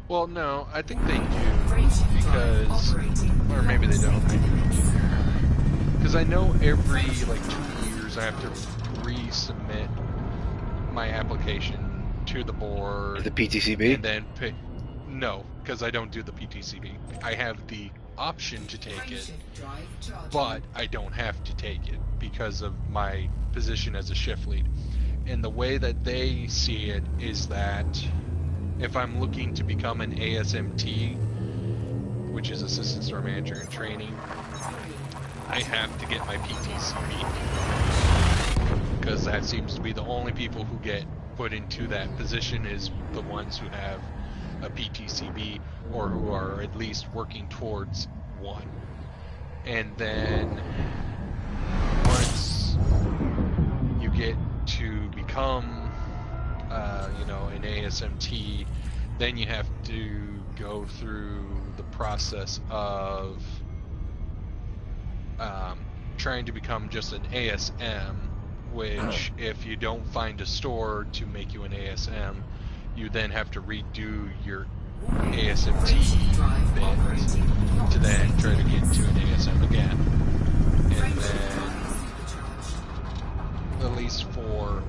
Well, no, I think they do, because, or maybe they don't. Because I know every, 2 years I have to resubmit my application to the board. The PTCB? And then pick. No, because I don't do the PTCB. I have the option to take it, but I don't have to take it because of my position as a shift lead. And the way that they see it is that if I'm looking to become an ASMT, which is Assistant Store Manager in Training, I have to get my PTCB, because that seems to be the only people who get put into that position is the ones who have a PTCB or who are at least working towards one. And then once you get to become an ASMT, then you have to go through the process of trying to become just an ASM, which if you don't find a store to make you an ASM, you then have to redo your ASMT bit to then try to get to an ASM again. And then, at least for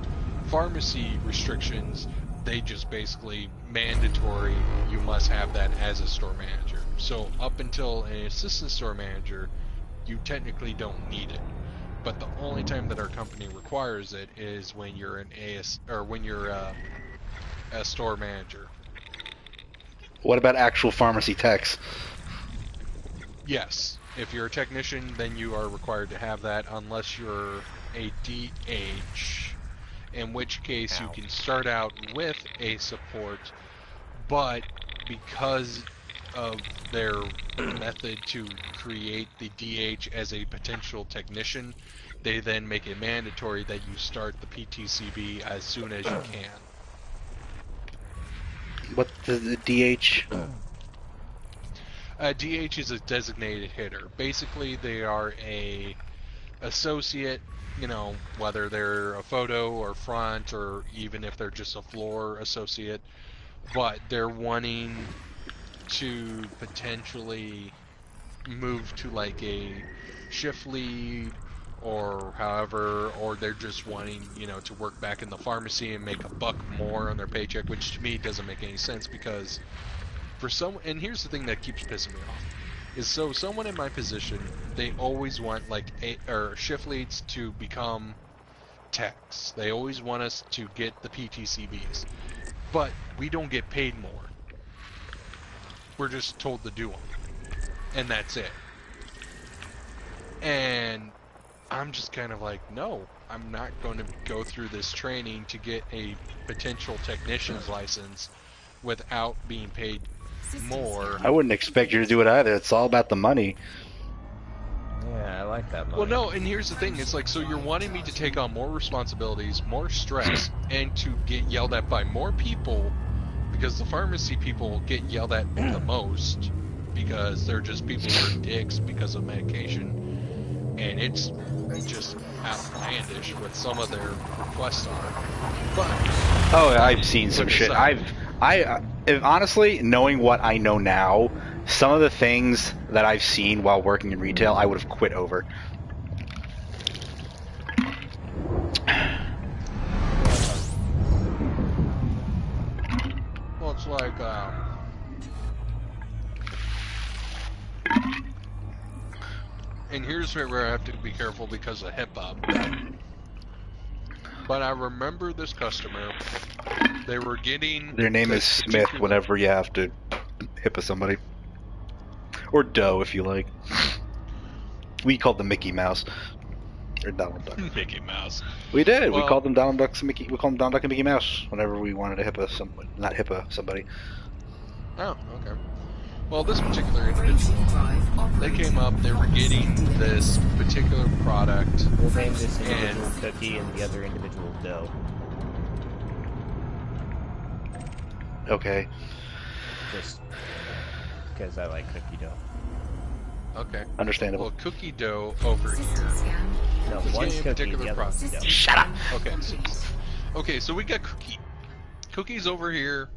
pharmacy restrictions, they just basically mandatory you must have that as a store manager. So up until an assistant store manager, you technically don't need it. But the only time that our company requires it is when you're an when you're a store manager. What about actual pharmacy techs? Yes, if you're a technician, then you are required to have that unless you're a DH, in which case you can start out with a support, but because of their method to create the DH as a potential technician, they then make it mandatory that you start the PTCB as soon as you can. What's the DH? DH is a designated hitter. Basically, they are a associate, whether they're a photo or front, or even if they're just a floor associate, but they're wanting to potentially move to like a shift lead or however, or they're just wanting, to work back in the pharmacy and make a buck more on their paycheck, which to me doesn't make any sense, because for and here's the thing that keeps pissing me off, is so someone in my position, they always want shift leads to become techs. They always want us to get the PTCBs, but we don't get paid more. We're just told to do them, and that's it. And I'm just kind of like, no, I'm not going to go through this training to get a potential technician's license without being paid more. I wouldn't expect you to do it either. It's all about the money. Yeah, I like that money. Well, no, and here's the thing. It's like, so you're wanting me to take on more responsibilities, more stress, and to get yelled at by more people, because the pharmacy people get yelled at the most, because they're just people who are dicks because of medication. and it's just outlandish what some of their requests are. But oh, I've seen some shit. Honestly, knowing what I know now, some of the things that I've seen while working in retail, I would have quit over. Well, it's like, and here's where I have to be careful because of HIPAA. But I remember this customer, they were getting... Their name is Smith whenever you have to HIPAA somebody. Or Doe, if you like. We called them Mickey Mouse. Or Donald Duck. Mickey Mouse. We did. Well, we called them Donald Duck and Mickey. We called them Donald Duck and Mickey Mouse whenever we wanted to HIPAA somebody. Not HIPAA somebody. Oh, okay. Well, this particular individual, they came up, they were getting this particular product. We'll name this individual Cookie and the other individual Doe. Okay. Just because I like Cookie Doe. Okay. Understandable. Well, Cookie Doe over here. No, was one's getting a Cookie, particular the other's product. Doe. Shut up! Okay, so we got Cookie. Cookie's over here.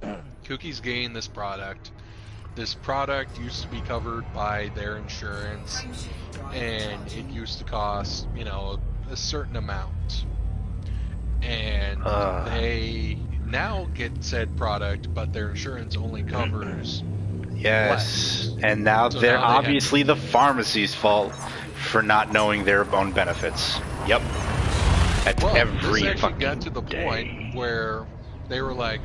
Cookie's getting this product. This product used to be covered by their insurance, and it used to cost, you know, a certain amount. And they now get said product, but their insurance only covers Yes. less. And now So they're now they obviously the pharmacy's fault for not knowing their own benefits. Yep. That's Well, every this actually fucking got to the day. point where they were like,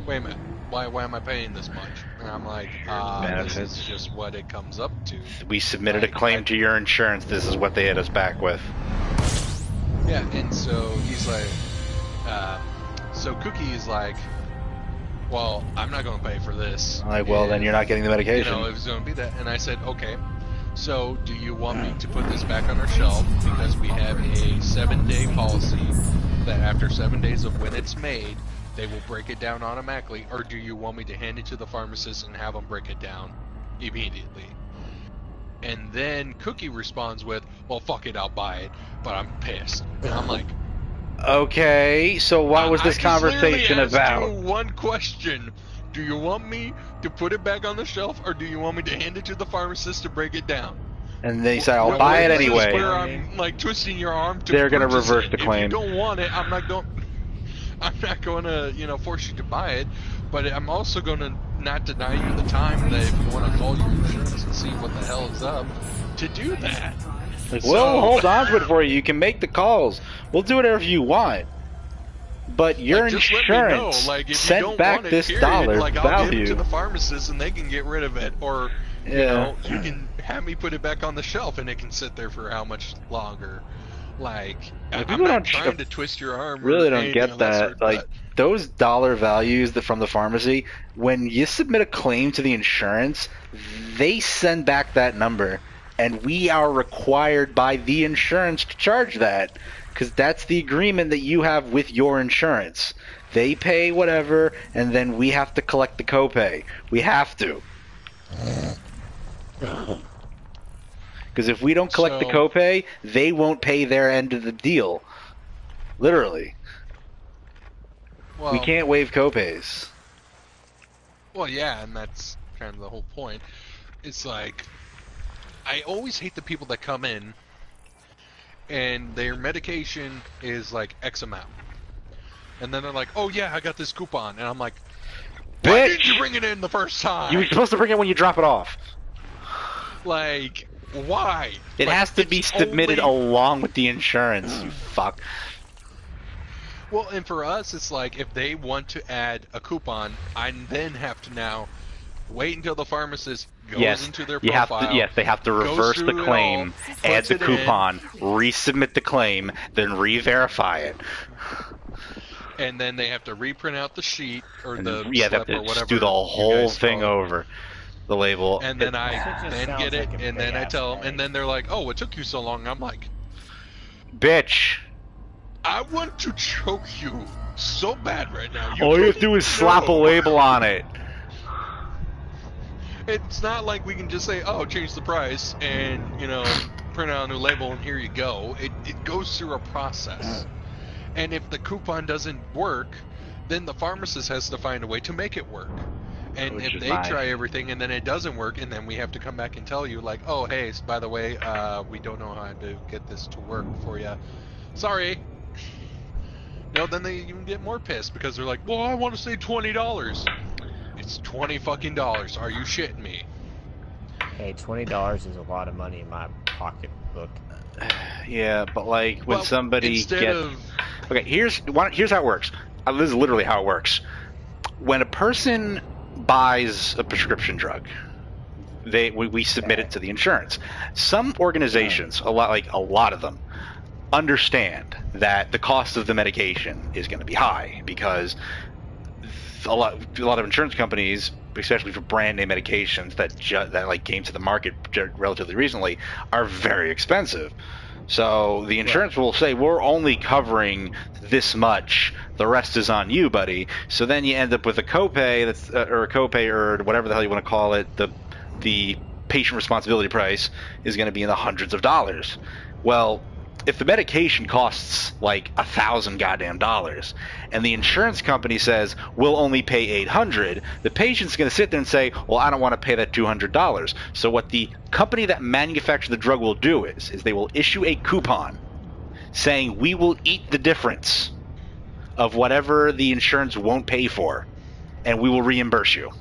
wait a minute, why am I paying this much? And I'm like, this benefits. is just what it comes up to. We submitted a Like, claim to your insurance. This is what they hit us back with. Yeah, and so he's like, so Cookie is like, well, I'm not going to pay for this. I'm like, well, then you're not getting the You medication. know, if it's going to be that. And I said, okay, so do you want me to put this back on our shelf because we have a 7-day policy that after 7 days of when it's made, they will break it down automatically, or do you want me to hand it to the pharmacist and have them break it down immediately? And then Cookie responds with, well, fuck it, I'll buy it, but I'm pissed. And I'm like, Okay, so what was this I just conversation literally asked about? you one question. Do you want me to put it back on the shelf, or do you want me to hand it to the pharmacist to break it down? And they said, I'll buy it This is anyway. where I'm like twisting your arm to They're gonna purchase reverse it. the claim. If you don't want it, I'm not going to, you know, force you to buy it, but I'm also going to not deny you the time that if you want to call your insurance and see what the hell is up, to do that. Like, So- we'll hold on to it for you. You can make the calls. We'll do whatever you want. But your Like, just let me know. insurance Like, if you sent don't back want it, this period, dollar like, I'll give it value. to the pharmacist and they can get rid of it, or you know, you can have me put it back on the shelf and it can sit there for how much longer. Like, I'm people not don't trying to twist your arm. really or don't anything get of that. sort, Like, but- those dollar values that from the pharmacy, when you submit a claim to the insurance, they send back that number, and we are required by the insurance to charge that, because that's the agreement that you have with your insurance. They pay whatever, and then we have to collect the copay. We have to. Because if we don't collect the So- copay, they won't pay their end of the deal. Literally. well, We can't waive copays. Well, yeah, and that's kind of the whole point. It's like, I always hate the people that come in and their medication is like X amount. And then they're like, oh yeah, I got this coupon. And I'm like, why didn't you Bitch! bring it in the first time? You were supposed to bring it when you drop it off. Like, why? It Like, has to be it's submitted only- along with the insurance, you fuck. Well, and for us, it's like, if they want to add a coupon, I then have to now wait until the pharmacist goes into their you have profile. to. Yes, they have to goes reverse the through it claim, all, add puts the it in, coupon, resubmit the claim, then re-verify it. and then they have to reprint out the sheet or And the yeah, they have slip or to whatever. just do the you whole guys thing call it. over. The label. And then I That just then sounds get it, like a and then I big-ass tell them, thing. and then they're like, "Oh, what took you so long?" I'm like, Bitch. "I want to choke you so bad right now." All you have to do is slap a know. label on it. It's not like we can just say, "Oh, change the price," and you know, print out a new label and here you go. It goes through a process. And if the coupon doesn't work, then the pharmacist has to find a way to make it work. And if they try everything and then it doesn't work, and then we have to come back and tell you, like, oh, hey, by the way, we don't know how to get this to work for you. Sorry. No, then they even get more pissed because they're like, well, I want to save $20. It's $20 fucking dollars. Are you shitting me? Hey, $20 is a lot of money in my pocketbook. Yeah, but like when somebody of... Okay, here's how it works. This is literally how it works. When a person buys a prescription drug, we submit it to the insurance. Some organizations, a lot of them, understand that the cost of the medication is going to be high because a lot of insurance companies, especially for brand name medications that like came to the market relatively recently, are very expensive. So the insurance will say, we're only covering this much. The rest is on you, buddy. So then you end up with a copay or a copay or whatever the hell you want to call it. The patient responsibility price is going to be in the hundreds of dollars. Well, if the medication costs like $1,000 goddamn dollars, and the insurance company says we'll only pay $800, the patient's going to sit there and say, well, I don't want to pay that $200. So what the company that manufactured the drug will do is they will issue a coupon saying we will eat the difference of whatever the insurance won't pay for, and we will reimburse you.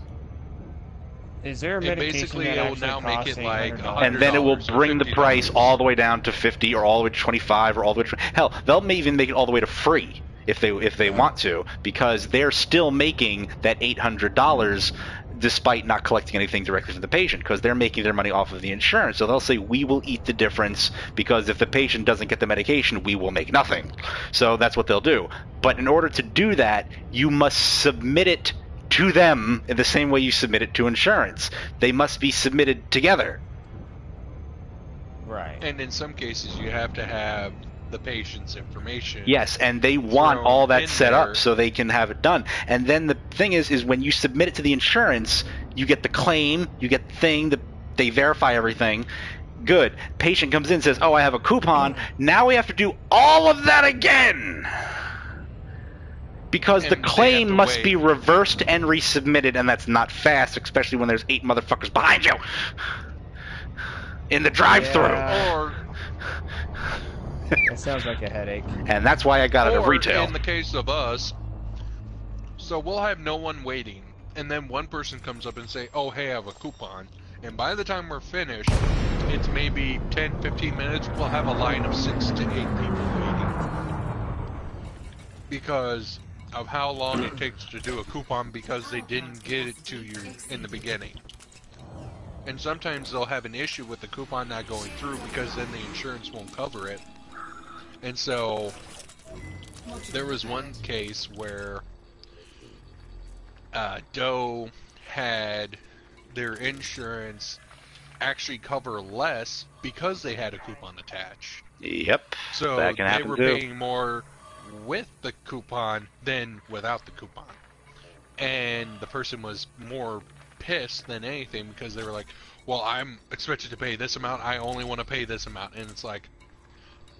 Is there a medication that it will now make it like $100, and then it will bring the price all the way down to $50 or all the way to $25 or all the way to hell. They'll even make it all the way to free if they want to, because they're still making that $800 despite not collecting anything directly from the patient, because they're making their money off of the insurance. So they'll say we will eat the difference because if the patient doesn't get the medication, we will make nothing. So that's what they'll do. But in order to do that, you must submit it to them in the same way you submit it to insurance. They must be submitted together. Right. And in some cases, you have to have the patient's information. Yes, and they want all that set up so they can have it done. And then the thing is when you submit it to the insurance, you get the claim, you get the thing, they verify everything. Good. Patient comes in and says, oh, I have a coupon. Now we have to do all of that again. Because the claim must be reversed and resubmitted, and that's not fast, especially when there's 8 motherfuckers behind you in the drive-thru. Yeah. That sounds like a headache. And that's why I got it at retail. In the case of us, so we'll have no one waiting, and then one person comes up and say, oh, hey, I have a coupon. And by the time we're finished, it's maybe 10, 15 minutes, we'll have a line of 6 to 8 people waiting. Because of how long it takes to do a coupon because they didn't get it to you in the beginning. And sometimes they'll have an issue with the coupon not going through because then the insurance won't cover it. And so there was one case where Doe had their insurance actually cover less because they had a coupon attached. Yep. So that can happen they were paying more with the coupon than without the coupon. And the person was more pissed than anything because they were like, well, I'm expected to pay this amount, I only want to pay this amount. And it's like,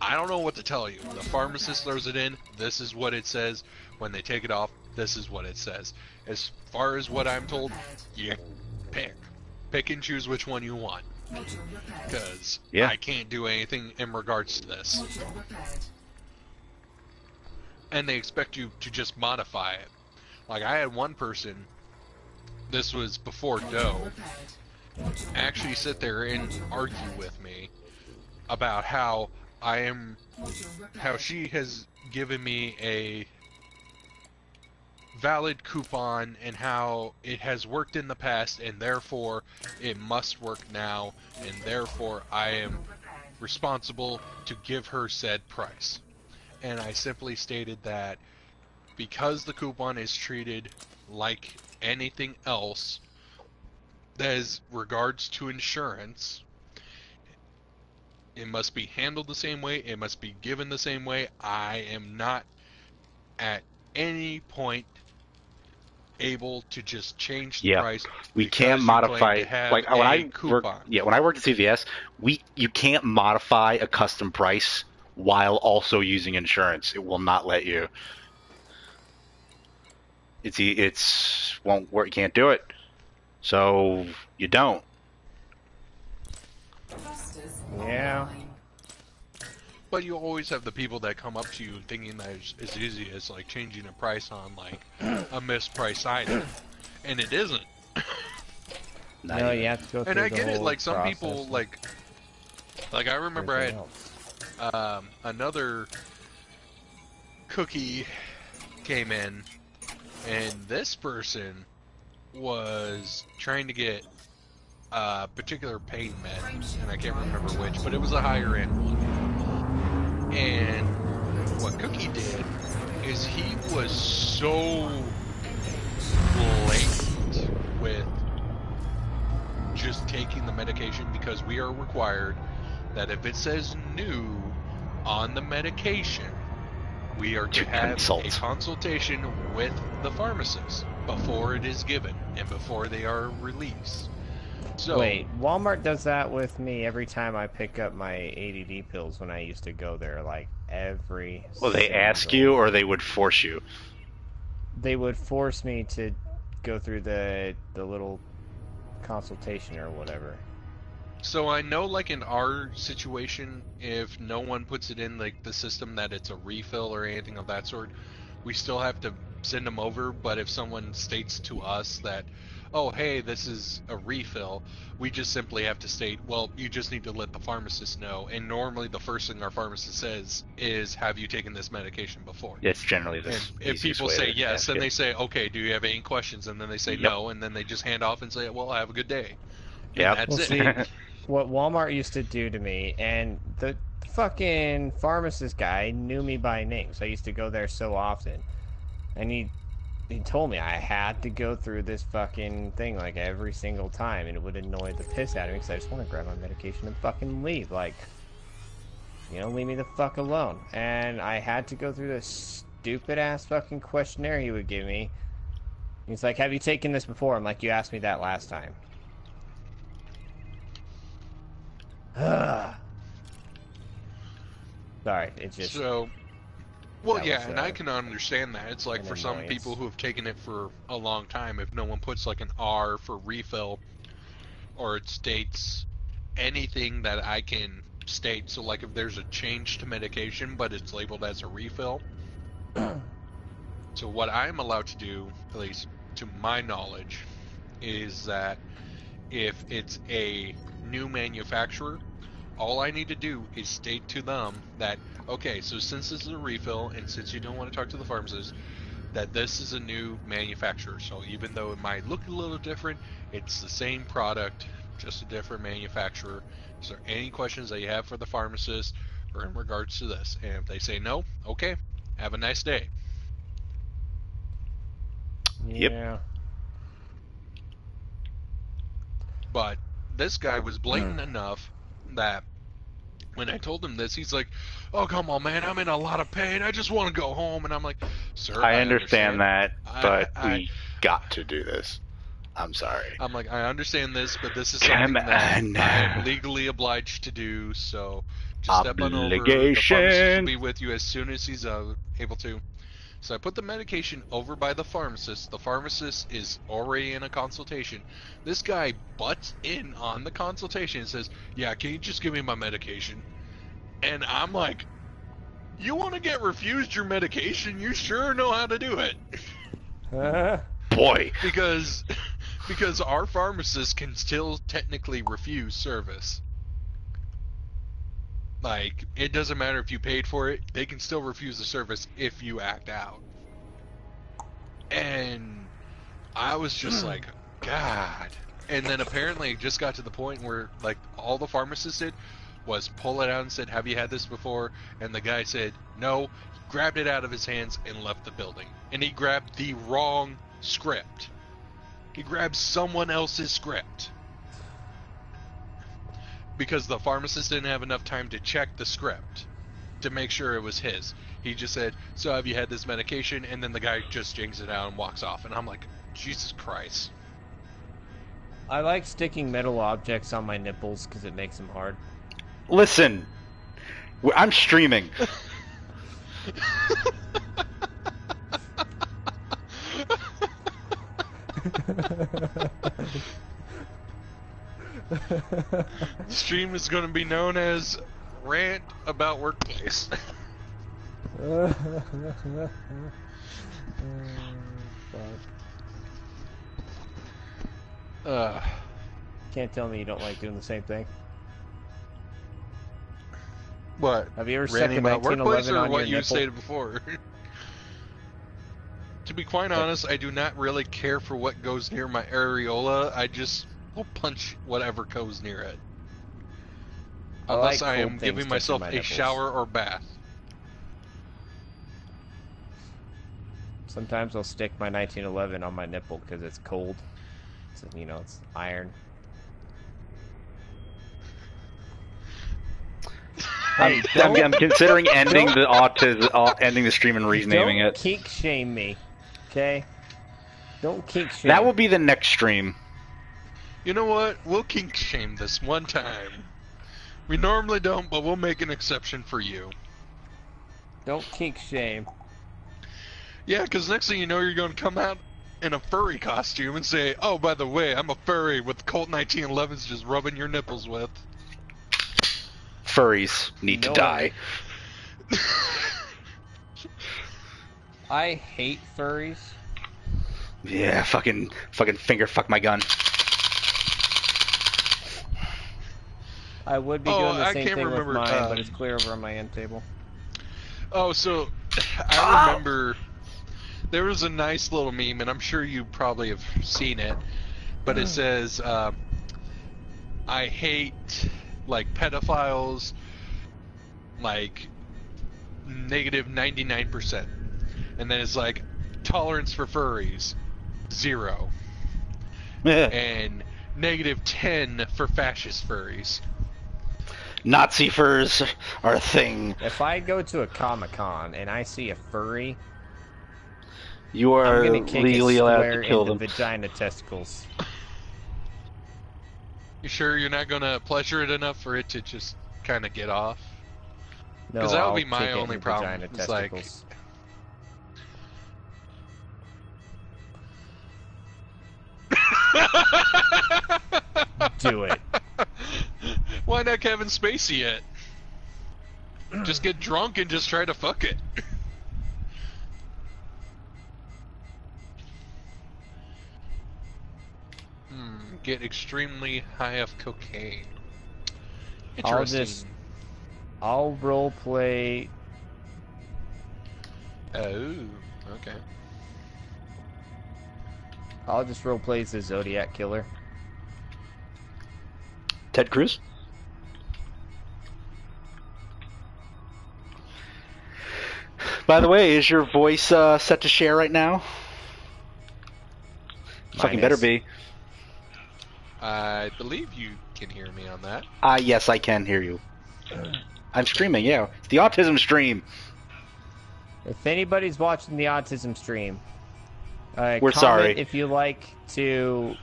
I don't know what to tell you. The pharmacist throws it in, this is what it says. When they take it off, this is what it says. As far as what I'm told, you pick and choose which one you want. Because I can't do anything in regards to this. And they expect you to just modify it. Like, I had one person, this was before Doe, actually sit there and argue with me about how she has given me a valid coupon and how it has worked in the past and therefore it must work now and therefore I am responsible to give her said price. And I simply stated that because the coupon is treated like anything else as regards to insurance, it must be handled the same way, it must be given the same way. I am not at any point able to just change the Yeah. price. We can't because you claim modify to have like when a I worked. coupon. Yeah, when I worked at CVS, you can't modify a custom price while also using insurance. It will not let you. It's won't work. You can't do it. So you don't. Yeah. But you always have the people that come up to you thinking that it's as easy as like changing a price on like a mispriced item, and it isn't. Not No, even. you have to go through And I the get it. whole Like some process people, and like I remember I everything had else. another cookie came in, and this person was trying to get a particular pain med, and I can't remember which, but it was a higher end one. And what Cookie did is he was so blatant with just taking the medication, because we are required that if it says new on the medication, we are to have consult. a consultation with the pharmacist before it is given and before they are released. So Wait, Walmart does that with me every time I pick up my ADD pills when I used to go there, like every Well, they ask you, or they would force you. They would force me to go through the little consultation or whatever. So I know, like in our situation, if no one puts it in like the system that it's a refill or anything of that sort, we still have to send them over. But if someone states to us that, oh, hey, this is a refill, we just simply have to state, well, you just need to let the pharmacist know. And normally the first thing our pharmacist says is, have you taken this medication before? It's generally the And if easiest people way say to yes, ask then it. they say, okay, do you have any questions? And then they say Yep. no, and then they just hand off and say, well, have a good day. And Yep. that's Well, it. see, what Walmart used to do to me, and the fucking pharmacist guy knew me by name, so I used to go there so often. And he told me I had to go through this fucking thing like every single time, and it would annoy the piss out of me because I just want to grab my medication and fucking leave. Like, you know, leave me the fuck alone. And I had to go through this stupid ass fucking questionnaire he would give me. He's like, have you taken this before? I'm like, you asked me that last time. Sorry, it just... So, well, that yeah, was, and I can understand that. It's like an for some annoyance. people who have taken it for a long time, if no one puts like an R for refill, or it states anything that I can state, so like if there's a change to medication, but it's labeled as a refill. So what I'm allowed to do, at least to my knowledge, is that if it's a new manufacturer, all I need to do is state to them that, okay, so since this is a refill, and since you don't want to talk to the pharmacist, that this is a new manufacturer. So even though it might look a little different, it's the same product, just a different manufacturer. Is there any questions that you have for the pharmacist or in regards to this? And if they say no, okay, have a nice day. Yep. Yeah. But this guy was blatant enough that when I told him this, he's like, "Oh, come on, man! I'm in a lot of pain. I just want to go home." And I'm like, "Sir, I understand that, but I we got to do this. I'm sorry. I'm like, I understand this, but this is something that I am legally obliged to do. So just step on over. The pharmacist will be with you as soon as he's able to." So I put the medication over by the pharmacist. The pharmacist is already in a consultation. This guy butts in on the consultation and says, "Yeah, can you just give me my medication?" And I'm like, "You want to get refused your medication? You sure know how to do it." Boy. Because our pharmacist can still technically refuse service. Like, it doesn't matter if you paid for it, they can still refuse the service if you act out. And I was just like, God. And then apparently it just got to the point where, like, all the pharmacist did was pull it out and said, "Have you had this before?" And the guy said, "No," grabbed it out of his hands and left the building. And he grabbed the wrong script. He grabbed someone else's script. Because the pharmacist didn't have enough time to check the script to make sure it was his. He just said, "So have you had this medication?" And then the guy just jinks it out and walks off. And I'm like, Jesus Christ. I like sticking metal objects on my nipples because it makes them hard. Listen, I'm streaming. Stream is going to be known as Rant About Workplace. Can't tell me you don't like doing the same thing. What? Have you ever stuck a Ranting about workplace 1911 or on what your you nipple? stated before? To be quite honest, I do not really care for what goes near my areola. I just will punch whatever goes near it. I Unless like I cold am things giving touching myself my a nipples. shower or bath. Sometimes I'll stick my 1911 on my nipple because it's cold. So, you know, it's iron. Hey, I'm considering ending the ending the stream and renaming don't it. kink shame me, okay? Don't kink shame. That will be the next stream. You know what? We'll kink shame this one time. We normally don't, but we'll make an exception for you. Don't kink shame. Yeah, because next thing you know, you're going to come out in a furry costume and say, "Oh, by the way, I'm a furry with Colt 1911s just rubbing your nipples with." Furries need to die. I hate furries. Yeah, fucking finger fuck my gun. I would be Oh, doing the I same can't thing remember, with mine, but it's clear over on my end table. Oh, so I remember there was a nice little meme, and I'm sure you probably have seen it, but it says, I hate, like, pedophiles, like, negative 99%. And then it's like, tolerance for furries, 0. And negative 10 for fascist furries. Nazi furs are a thing. If I go to a Comic-Con and I see a furry, You I'm are gonna kick legally it allowed square to kill in them. the vagina testicles. You sure you're not gonna pleasure it enough for it to just kind of get off? No, 'Cause that would I'll be my kick it in only the problem. vagina It's like- testicles. Do it. Why not Kevin Spacey it? Just get drunk and just try to fuck it. Get extremely high off cocaine. Interesting. I'll role play. Oh, okay. I'll just role play as the Zodiac Killer. Ted Cruz? By the way, is your voice set to share right now? Fucking better is. be. I believe you can hear me on that. Yes, I can hear you. I'm streaming, yeah. It's the autism stream. If anybody's watching the autism stream, We're comment sorry. if you like to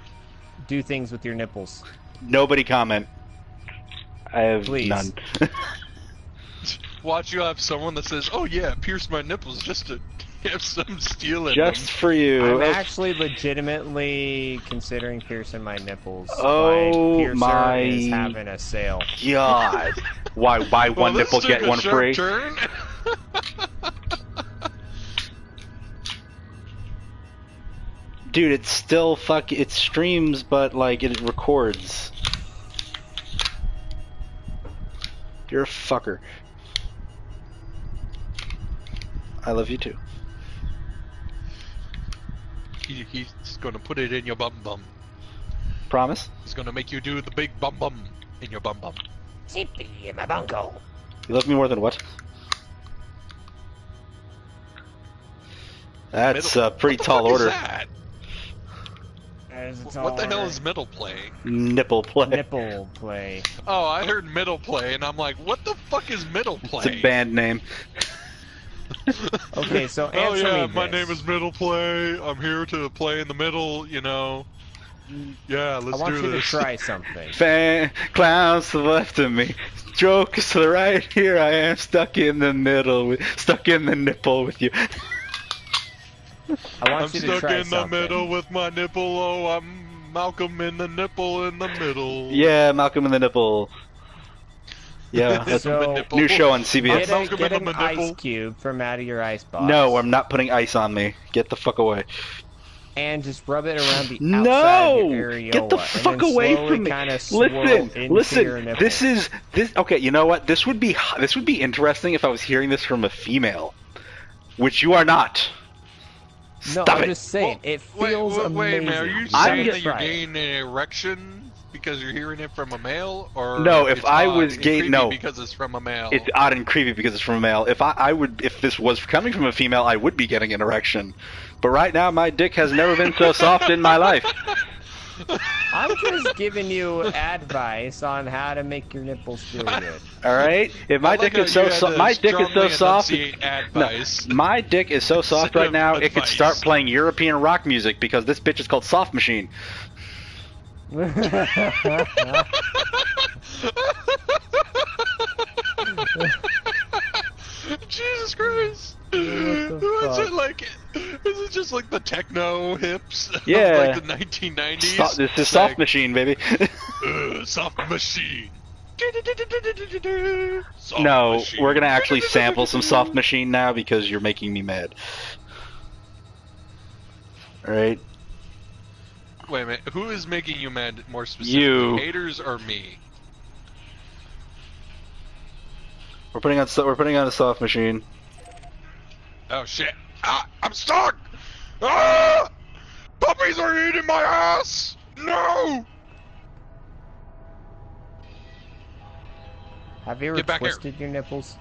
do things with your nipples. Nobody comment. I have Please. none. Watch, you'll have someone that says, "Oh yeah, pierce my nipples just to have some steel in Just them." for you. I'm actually legitimately considering piercing my nipples. Oh, my piercer my is having a sale. God. Why buy Well, one this nipple, took get a one sharp free? turn. Dude, it's still it streams, but like it records. You're a fucker. I love you too. He's gonna put it in your bum bum. Promise? He's gonna make you do the big bum bum in your bum bum. Zippy in my bungo. You love me more than what? That's a pretty tall What the order. fuck is that? What the hell is middle play? Nipple play. nipple play? Oh, I heard middle play, and I'm like, what the fuck is middle It's play? a band name. Okay, so Oh answer yeah, me my this. name is Middle Play. I'm here to play in the middle, you know. Yeah, I let's want do you to this. try something. Fan clowns to the left of me, jokers to the right. Here I am, stuck in the middle, stuck in the nipple with you. I want I'm you to stuck try in the something. middle with my nipple. Oh, I'm Malcolm in the nipple in the middle. Yeah, Malcolm in the nipple. Yeah, that's So, new show on CBS. Malcolm get in an the ice nipple. cube from out of your ice box. No, I'm not putting ice on me. Get the fuck away. And just rub it around the outside of your No! Get the areola, fuck and then away slowly from me. kind of swirl into your Listen. nipple. This. Okay, you know what? This would be interesting if I was hearing this from a female, which you are not. No, Stop I'm it. just saying, it feels Wait, amazing. man, are you I'm saying that you're try it. getting an erection because you're hearing it from a male, or No, if it's I odd was and gay, creepy no. because it's from a male? It's odd and creepy because it's from a male. If this was coming from a female, I would be getting an erection. But right now, my dick has never been so soft in my life. I'm just giving you advice on how to make your nipples feel good. All right. If my dick is so soft, my dick is so soft. Advice. No, my dick is so soft right now, it could start playing European rock music because this bitch is called Soft Machine. Jesus Christ! What the Is it like? Is it just like the techno hips? Yeah. Of like the 1990s. This is Soft Machine, baby. Soft machine. Soft No, machine. we're gonna actually sample some Soft Machine now because you're making me mad. All right. Wait a minute. Who is making you mad more specifically? You. Haters or me? We're putting on a Soft Machine. Oh shit! Ah, I'm stuck! Ah! Puppies are eating my ass! No! Have you ever Get back here. twisted your nipples?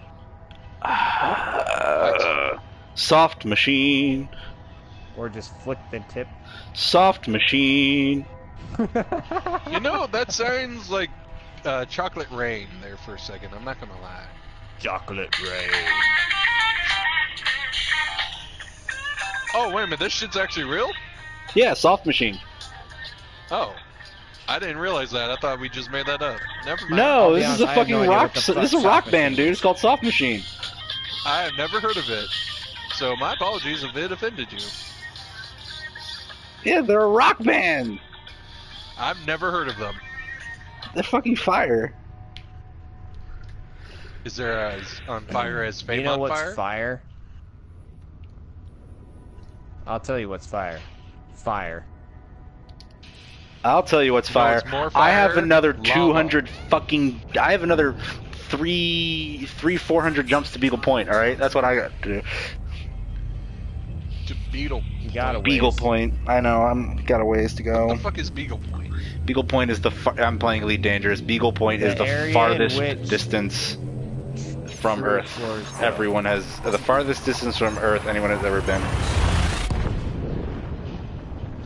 Soft Machine. Or just flick the tip? Soft Machine. You know, that sounds like chocolate rain there for a second. I'm not gonna lie. Chocolate rain. Oh wait a minute, this shit's actually real? Yeah, Soft Machine. Oh, I didn't realize that. I thought we just made that up. Never mind. No, be this honest, is a I have fucking no idea rock. what the fuck This is a Soft rock band, Machine dude. is. It's called Soft Machine. I have never heard of it. So my apologies if it offended you. Yeah, they're a rock band. I've never heard of them. They're fucking fire. Is there as on fire as Fame You know on what's fire? fire? I'll tell you what's fire. Fire. I'll tell you what's You know fire. what's more I have fire? another Lava. 200 fucking. I have another 400 jumps to Beagle Point. All right, that's what I got to do. To Beetle. You got a Beagle ways. Point. I know. I'm got a ways to What go. the fuck is Beagle Point? Beagle Point is the. I'm playing Elite Dangerous. Beagle Point The is the area in farthest which distance from true Earth. explorers go. Everyone has the farthest distance from Earth anyone has ever been.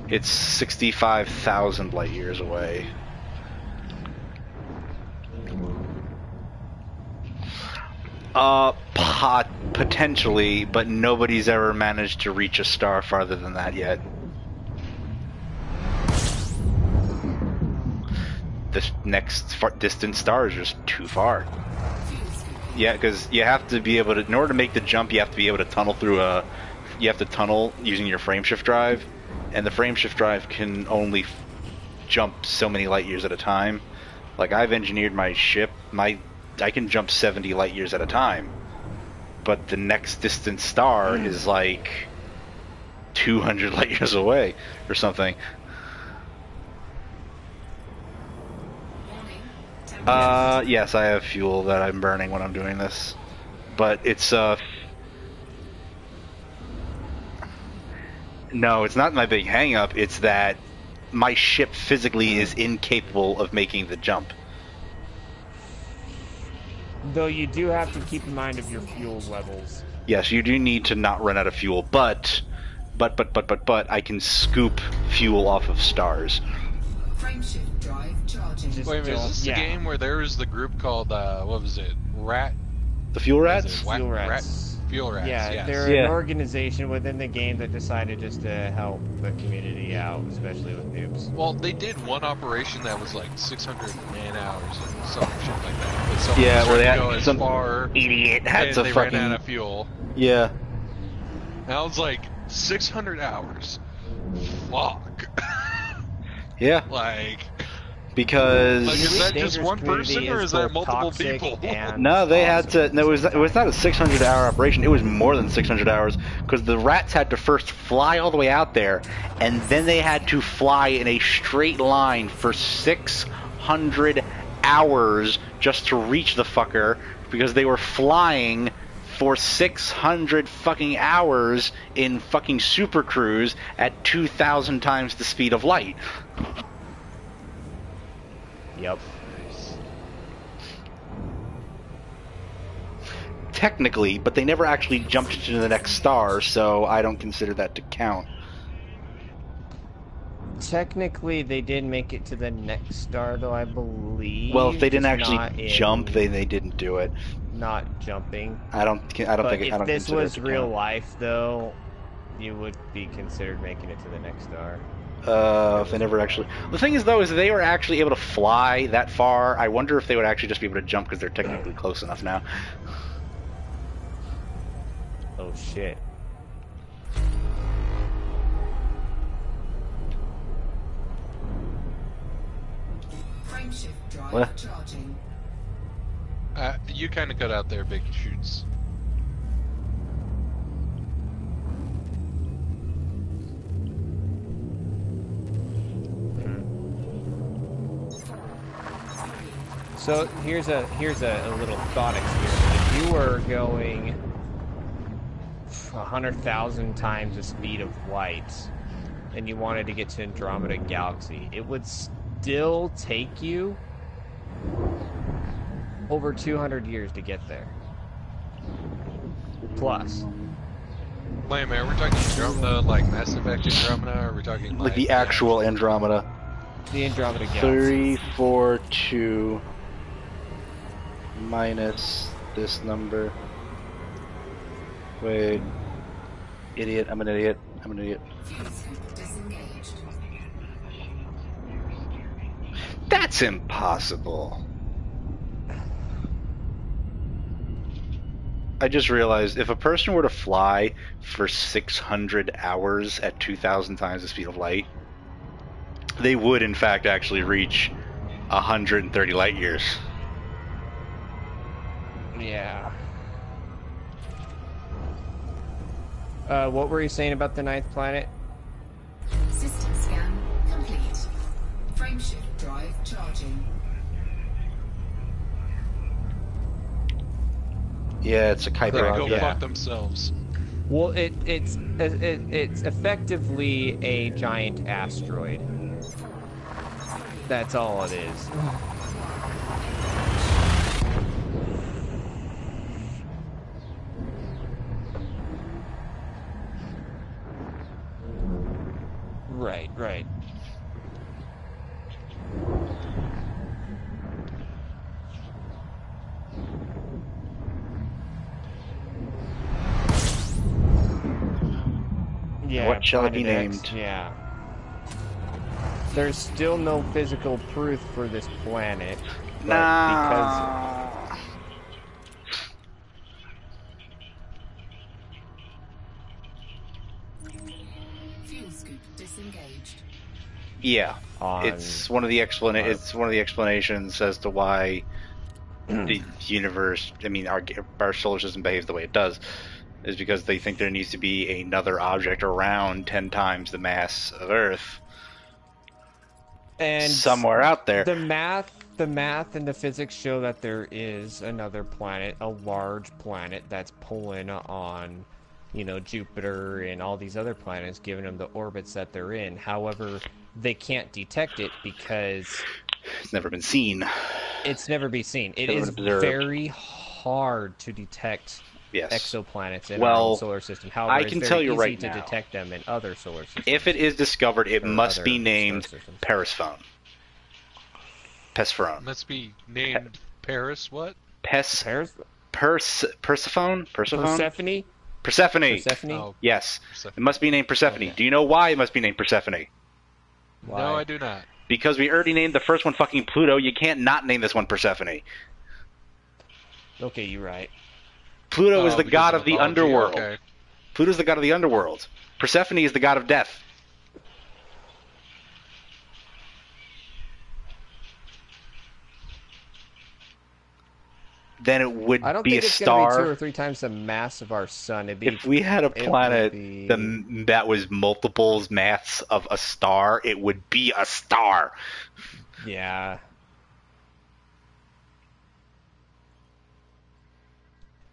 It's 65,000 light years away. Potentially, but nobody's ever managed to reach a star farther than that yet. This next distant star is just too far. Yeah, because you have to be able to, in order to make the jump, you have to be able to tunnel through you have to tunnel using your frameshift drive, and the frameshift drive can only jump so many light years at a time. Like, I've engineered my ship, I can jump 70 light years at a time, but the next distant star is like 200 light years away or something. Yes, I have fuel that I'm burning when I'm doing this, but it's no, it's not my big hang up. It's that my ship physically is incapable of making the jump. Though you do have to keep in mind of your fuel levels. Yes, you do need to not run out of fuel, but I can scoop fuel off of stars. Frameshift drive charging. Just Wait a minute, is this the yeah. game where there was the group called, what was it? Rat? The fuel What is rats? it? Fuel rats. Fuel rats, Yeah, yes. they're Yeah. an organization within the game that decided just to help the community out, especially with noobs. Well, they did one operation that was like 600 man-hours and some shit like that. But someone Yeah, was well, trying they to go had as some far, idiot had and to they fucking ran out of fuel. yeah. And I was like, 600 hours? Fuck. Yeah, Like, because is that just Dangerous one community person or is that both multiple toxic people? and no, they had awesome to. No, at the it was same not a time. 600-hour operation. It was more than 600 hours because the rats had to first fly all the way out there, and then they had to fly in a straight line for 600 hours just to reach the fucker because they were flying for 600 fucking hours in fucking super cruise at 2,000 times the speed of light. Yep. Technically, but they never actually jumped into the next star, so I don't consider that to count. Technically, they did make it to the next star, though, I believe. Well, if they didn't just actually not jump, in- they didn't do it. Not jumping. I don't But think if I don't this consider was it to real count. life, though, you would be considered making it to the next star. If they never actually. The thing is, though, is they were actually able to fly that far. I wonder if they would actually just be able to jump because they're technically close enough now. Oh, shit. Frameshift drive What? charging. You kind of cut out there, big shoots. So here's a little thought experiment. If you were going 100,000 times the speed of light, and you wanted to get to Andromeda Galaxy, it would still take you over 200 years to get there. Plus. Wait a minute, are we talking Andromeda, like Mass Effect Andromeda, or are we talking Like the actual Andromeda. The Andromeda Galaxy. 342 minus this number. Wait. Idiot. I'm an idiot. I'm an idiot. Fuse disengaged. That's impossible. I just realized if a person were to fly for 600 hours at 2,000 times the speed of light, they would in fact actually reach 130 light years. Yeah. What were you saying about the ninth planet? System scan complete. Frameshift drive charging. Yeah, it's a They Kuiper. go Yeah. fuck themselves. Well, it's effectively a giant asteroid. That's all it is. Right, right. Yeah, What shall it be Planet X, named? yeah. There's still no physical proof for this planet. But Nah. Fuel scoop disengaged. Yeah, On- it's one of the It's one of the explanations as to why the universe. I mean, our solar system behaves the way it does, is because they think there needs to be another object around 10 times the mass of Earth and somewhere out there. the math and the physics show that there is another planet, a large planet that's pulling on, Jupiter and all these other planets, giving them the orbits that they're in. However, they can't detect it because It's never been seen. it's never been seen. It Never is been observed. very hard to detect Yes. exoplanets in our Well, own solar system. However, I it's can very tell you easy right to now, detect them in other solar systems. If it is discovered, it Or must other be star named systems. Perisphone. Pesphone. Must be named Paris, what? Paris? Persephone? Persephone? Persephone. Persephone? Oh, Yes. Persephone. It must be named Persephone. Okay. Do you know why it must be named Persephone? Why? No, I do not. Because we already named the first one fucking Pluto. You can't not name this one Persephone. Okay, you're right. Pluto is the because god of the mythology, underworld. Okay. Pluto's the god of the underworld. Persephone is the god of death. Then it would I don't be think a it's going to be 2 star. or 3 times the mass of our sun. It'd be, If we had a it would planet be- that was multiples mass of a star, it would be a star. Yeah.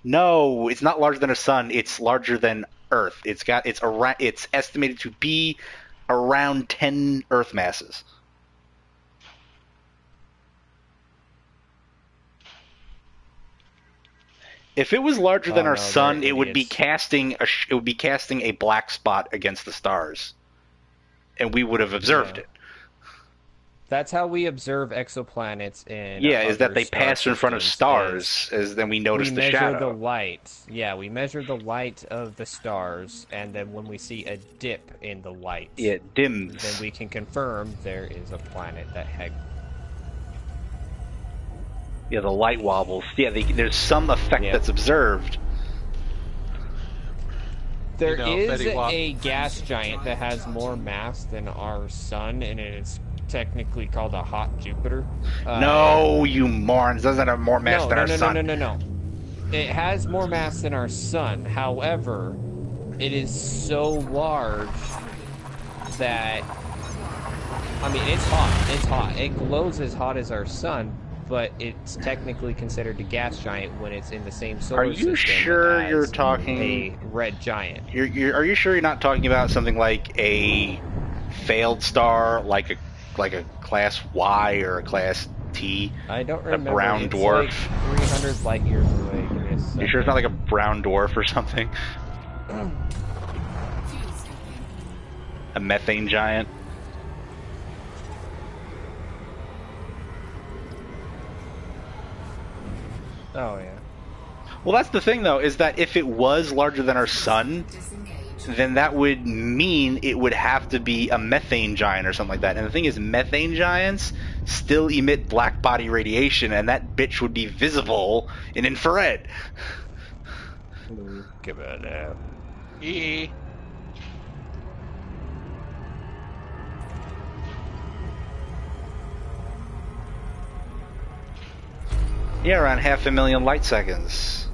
No, it's not larger than a sun. It's larger than Earth. It's estimated to be around 10 Earth masses. If it was larger than our no, sun, they're it would be idiots. casting a black spot against the stars, and we would have observed Yeah. it. That's how we observe exoplanets in Yeah, is that other they star pass in front of systems, stars, as then we notice we the measure shadow. the light. Yeah, we measure the light of the stars, and then when we see a dip in the light, It dims. then we can confirm there is a planet that had. Yeah, the light wobbles. Yeah, there's some effect Yeah. that's observed. There You know, is Betty Wap- a gas giant that has more mass than our sun, and it's technically called a hot Jupiter. No, you morons! Doesn't have more mass than our sun. No. It has more mass than our sun. However, it is so large that, I mean, it's hot. It's hot. It glows as hot as our sun, but it's technically considered a gas giant when it's in the same solar Are you system sure as you're talking? a red giant. Are you sure you're not talking about something like a failed star, like a class Y or a class T? I don't A remember. brown it's dwarf. like 300 light years away. Give me a You second. sure it's not like a brown dwarf or something? Fuel scoping. A methane giant? Oh yeah. Well, that's the thing, though, is that if it was larger than our sun, Disengage. then that would mean it would have to be a methane giant or something like that. And the thing is, methane giants still emit black body radiation, and that bitch would be visible in infrared. Give it a nap. E. Yeah, around 500,000 light seconds.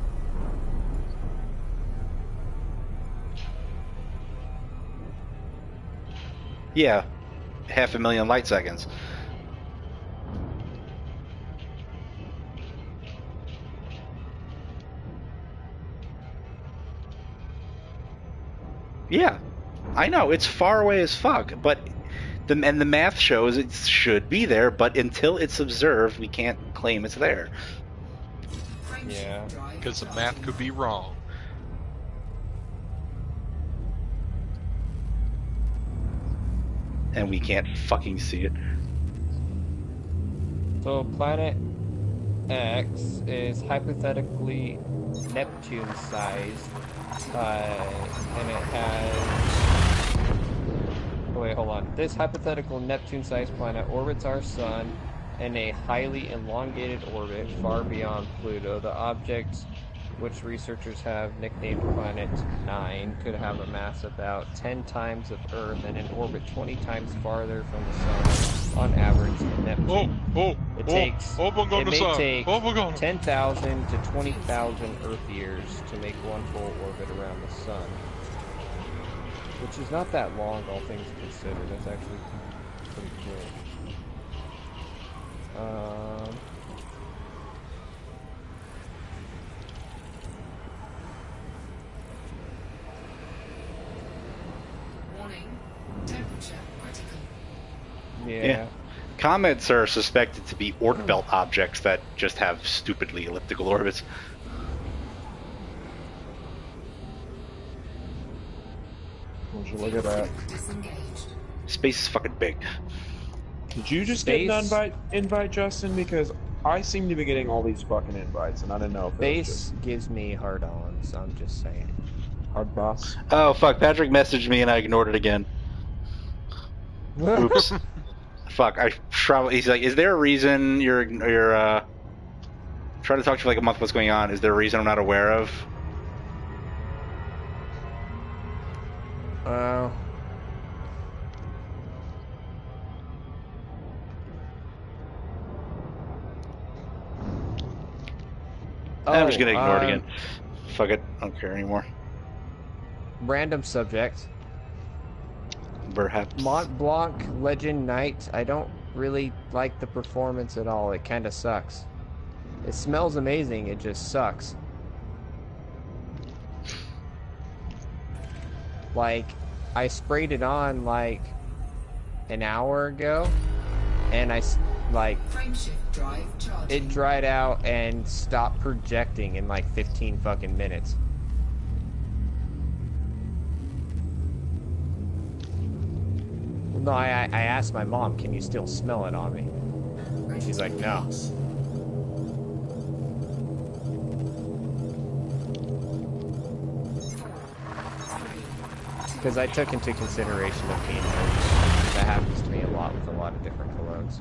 Yeah, 500,000 light seconds. Yeah, I know, it's far away as fuck, but the math shows it should be there, but until it's observed, we can't claim it's there. Yeah. Because the math could be wrong. And we can't fucking see it. So planet X is hypothetically Neptune-sized, and it has. Oh, wait, hold on. This hypothetical Neptune-sized planet orbits our sun in a highly elongated orbit far beyond Pluto. The object, which researchers have nicknamed Planet 9, could have a mass about 10 times of Earth and an orbit 20 times farther from the sun on average than Neptune. It takes. It may take 10,000 to 20,000 Earth years to make one full orbit around the sun, which is not that long, all things considered. That's actually pretty good. Warning. Temperature critical. Yeah. Comets are suspected to be Oort belt objects that just have stupidly elliptical orbits. Would you look at that? Disengaged. Space is fucking big. Did you just Space. get an invite, Justin? Because I seem to be getting all these fucking invites, and I didn't know if it was Base just gives me hard-ons, I'm just saying. hard boss. Oh fuck! Patrick messaged me and I ignored it again. Oops. Fuck! He's like, "Is there a reason you're trying to talk to you for like a month? What's going on? Is there a reason I'm not aware of?" Oh. I'm just gonna ignore it Oh, again. Fuck it. I don't care anymore. Random subject. Perhaps. Mont Blanc Legend Night. I don't really like the performance at all. It kind of sucks. It smells amazing. It just sucks. Like, I sprayed it on like an hour ago, and Frameshift drive charging. it dried out and stopped projecting in like 15 fucking minutes. No, I asked my mom, can you still smell it on me? And she's like, no. Because I took into consideration of being allergic. That happens to me a lot with a lot of different colognes.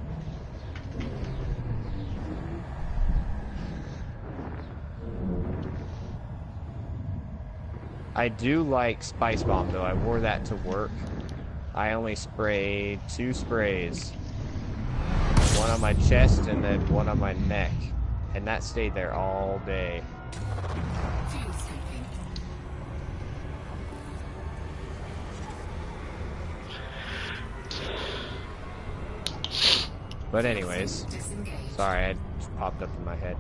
I do like Spice Bomb though. I wore that to work. I only sprayed 2 sprays. One on my chest and then one on my neck. And that stayed there all day. Fuel skipping. But anyways, Disengage. sorry, it just popped up in my head.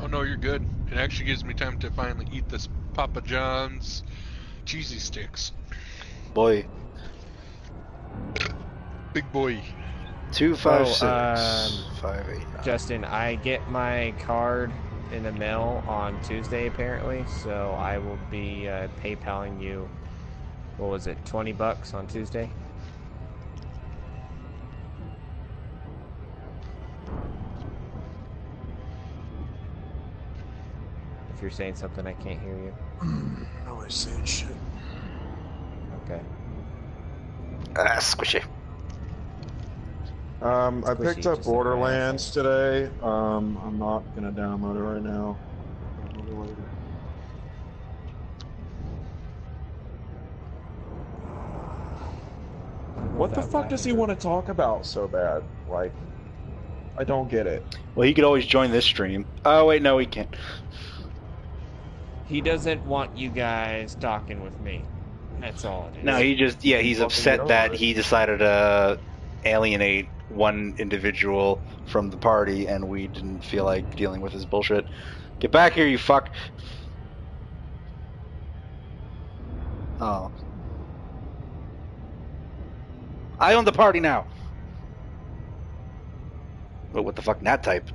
Oh no, you're good. It actually gives me time to finally eat this Papa John's cheesy sticks. Boy. Big boy. 256 Oh, 589. Justin, I get my card in the mail on Tuesday apparently, so I will be PayPaling you, what was it, 20 bucks on Tuesday? If you're saying something, I can't hear you. Nobody's saying shit. Okay. Squishy. I Squishy, picked up just like Borderlands today. I'm not gonna download it right now. Download it later. What the fuck does he want to talk about so bad? Like, I don't get it. Well, he could always join this stream. Oh wait, no, he can't. He doesn't want you guys talking with me. That's all it is. No, he's Fucking upset get that over it. he decided to alienate one individual from the party, and we didn't feel like dealing with his bullshit. Get back here, you fuck! Oh. I own the party now! But what the fuck, that type?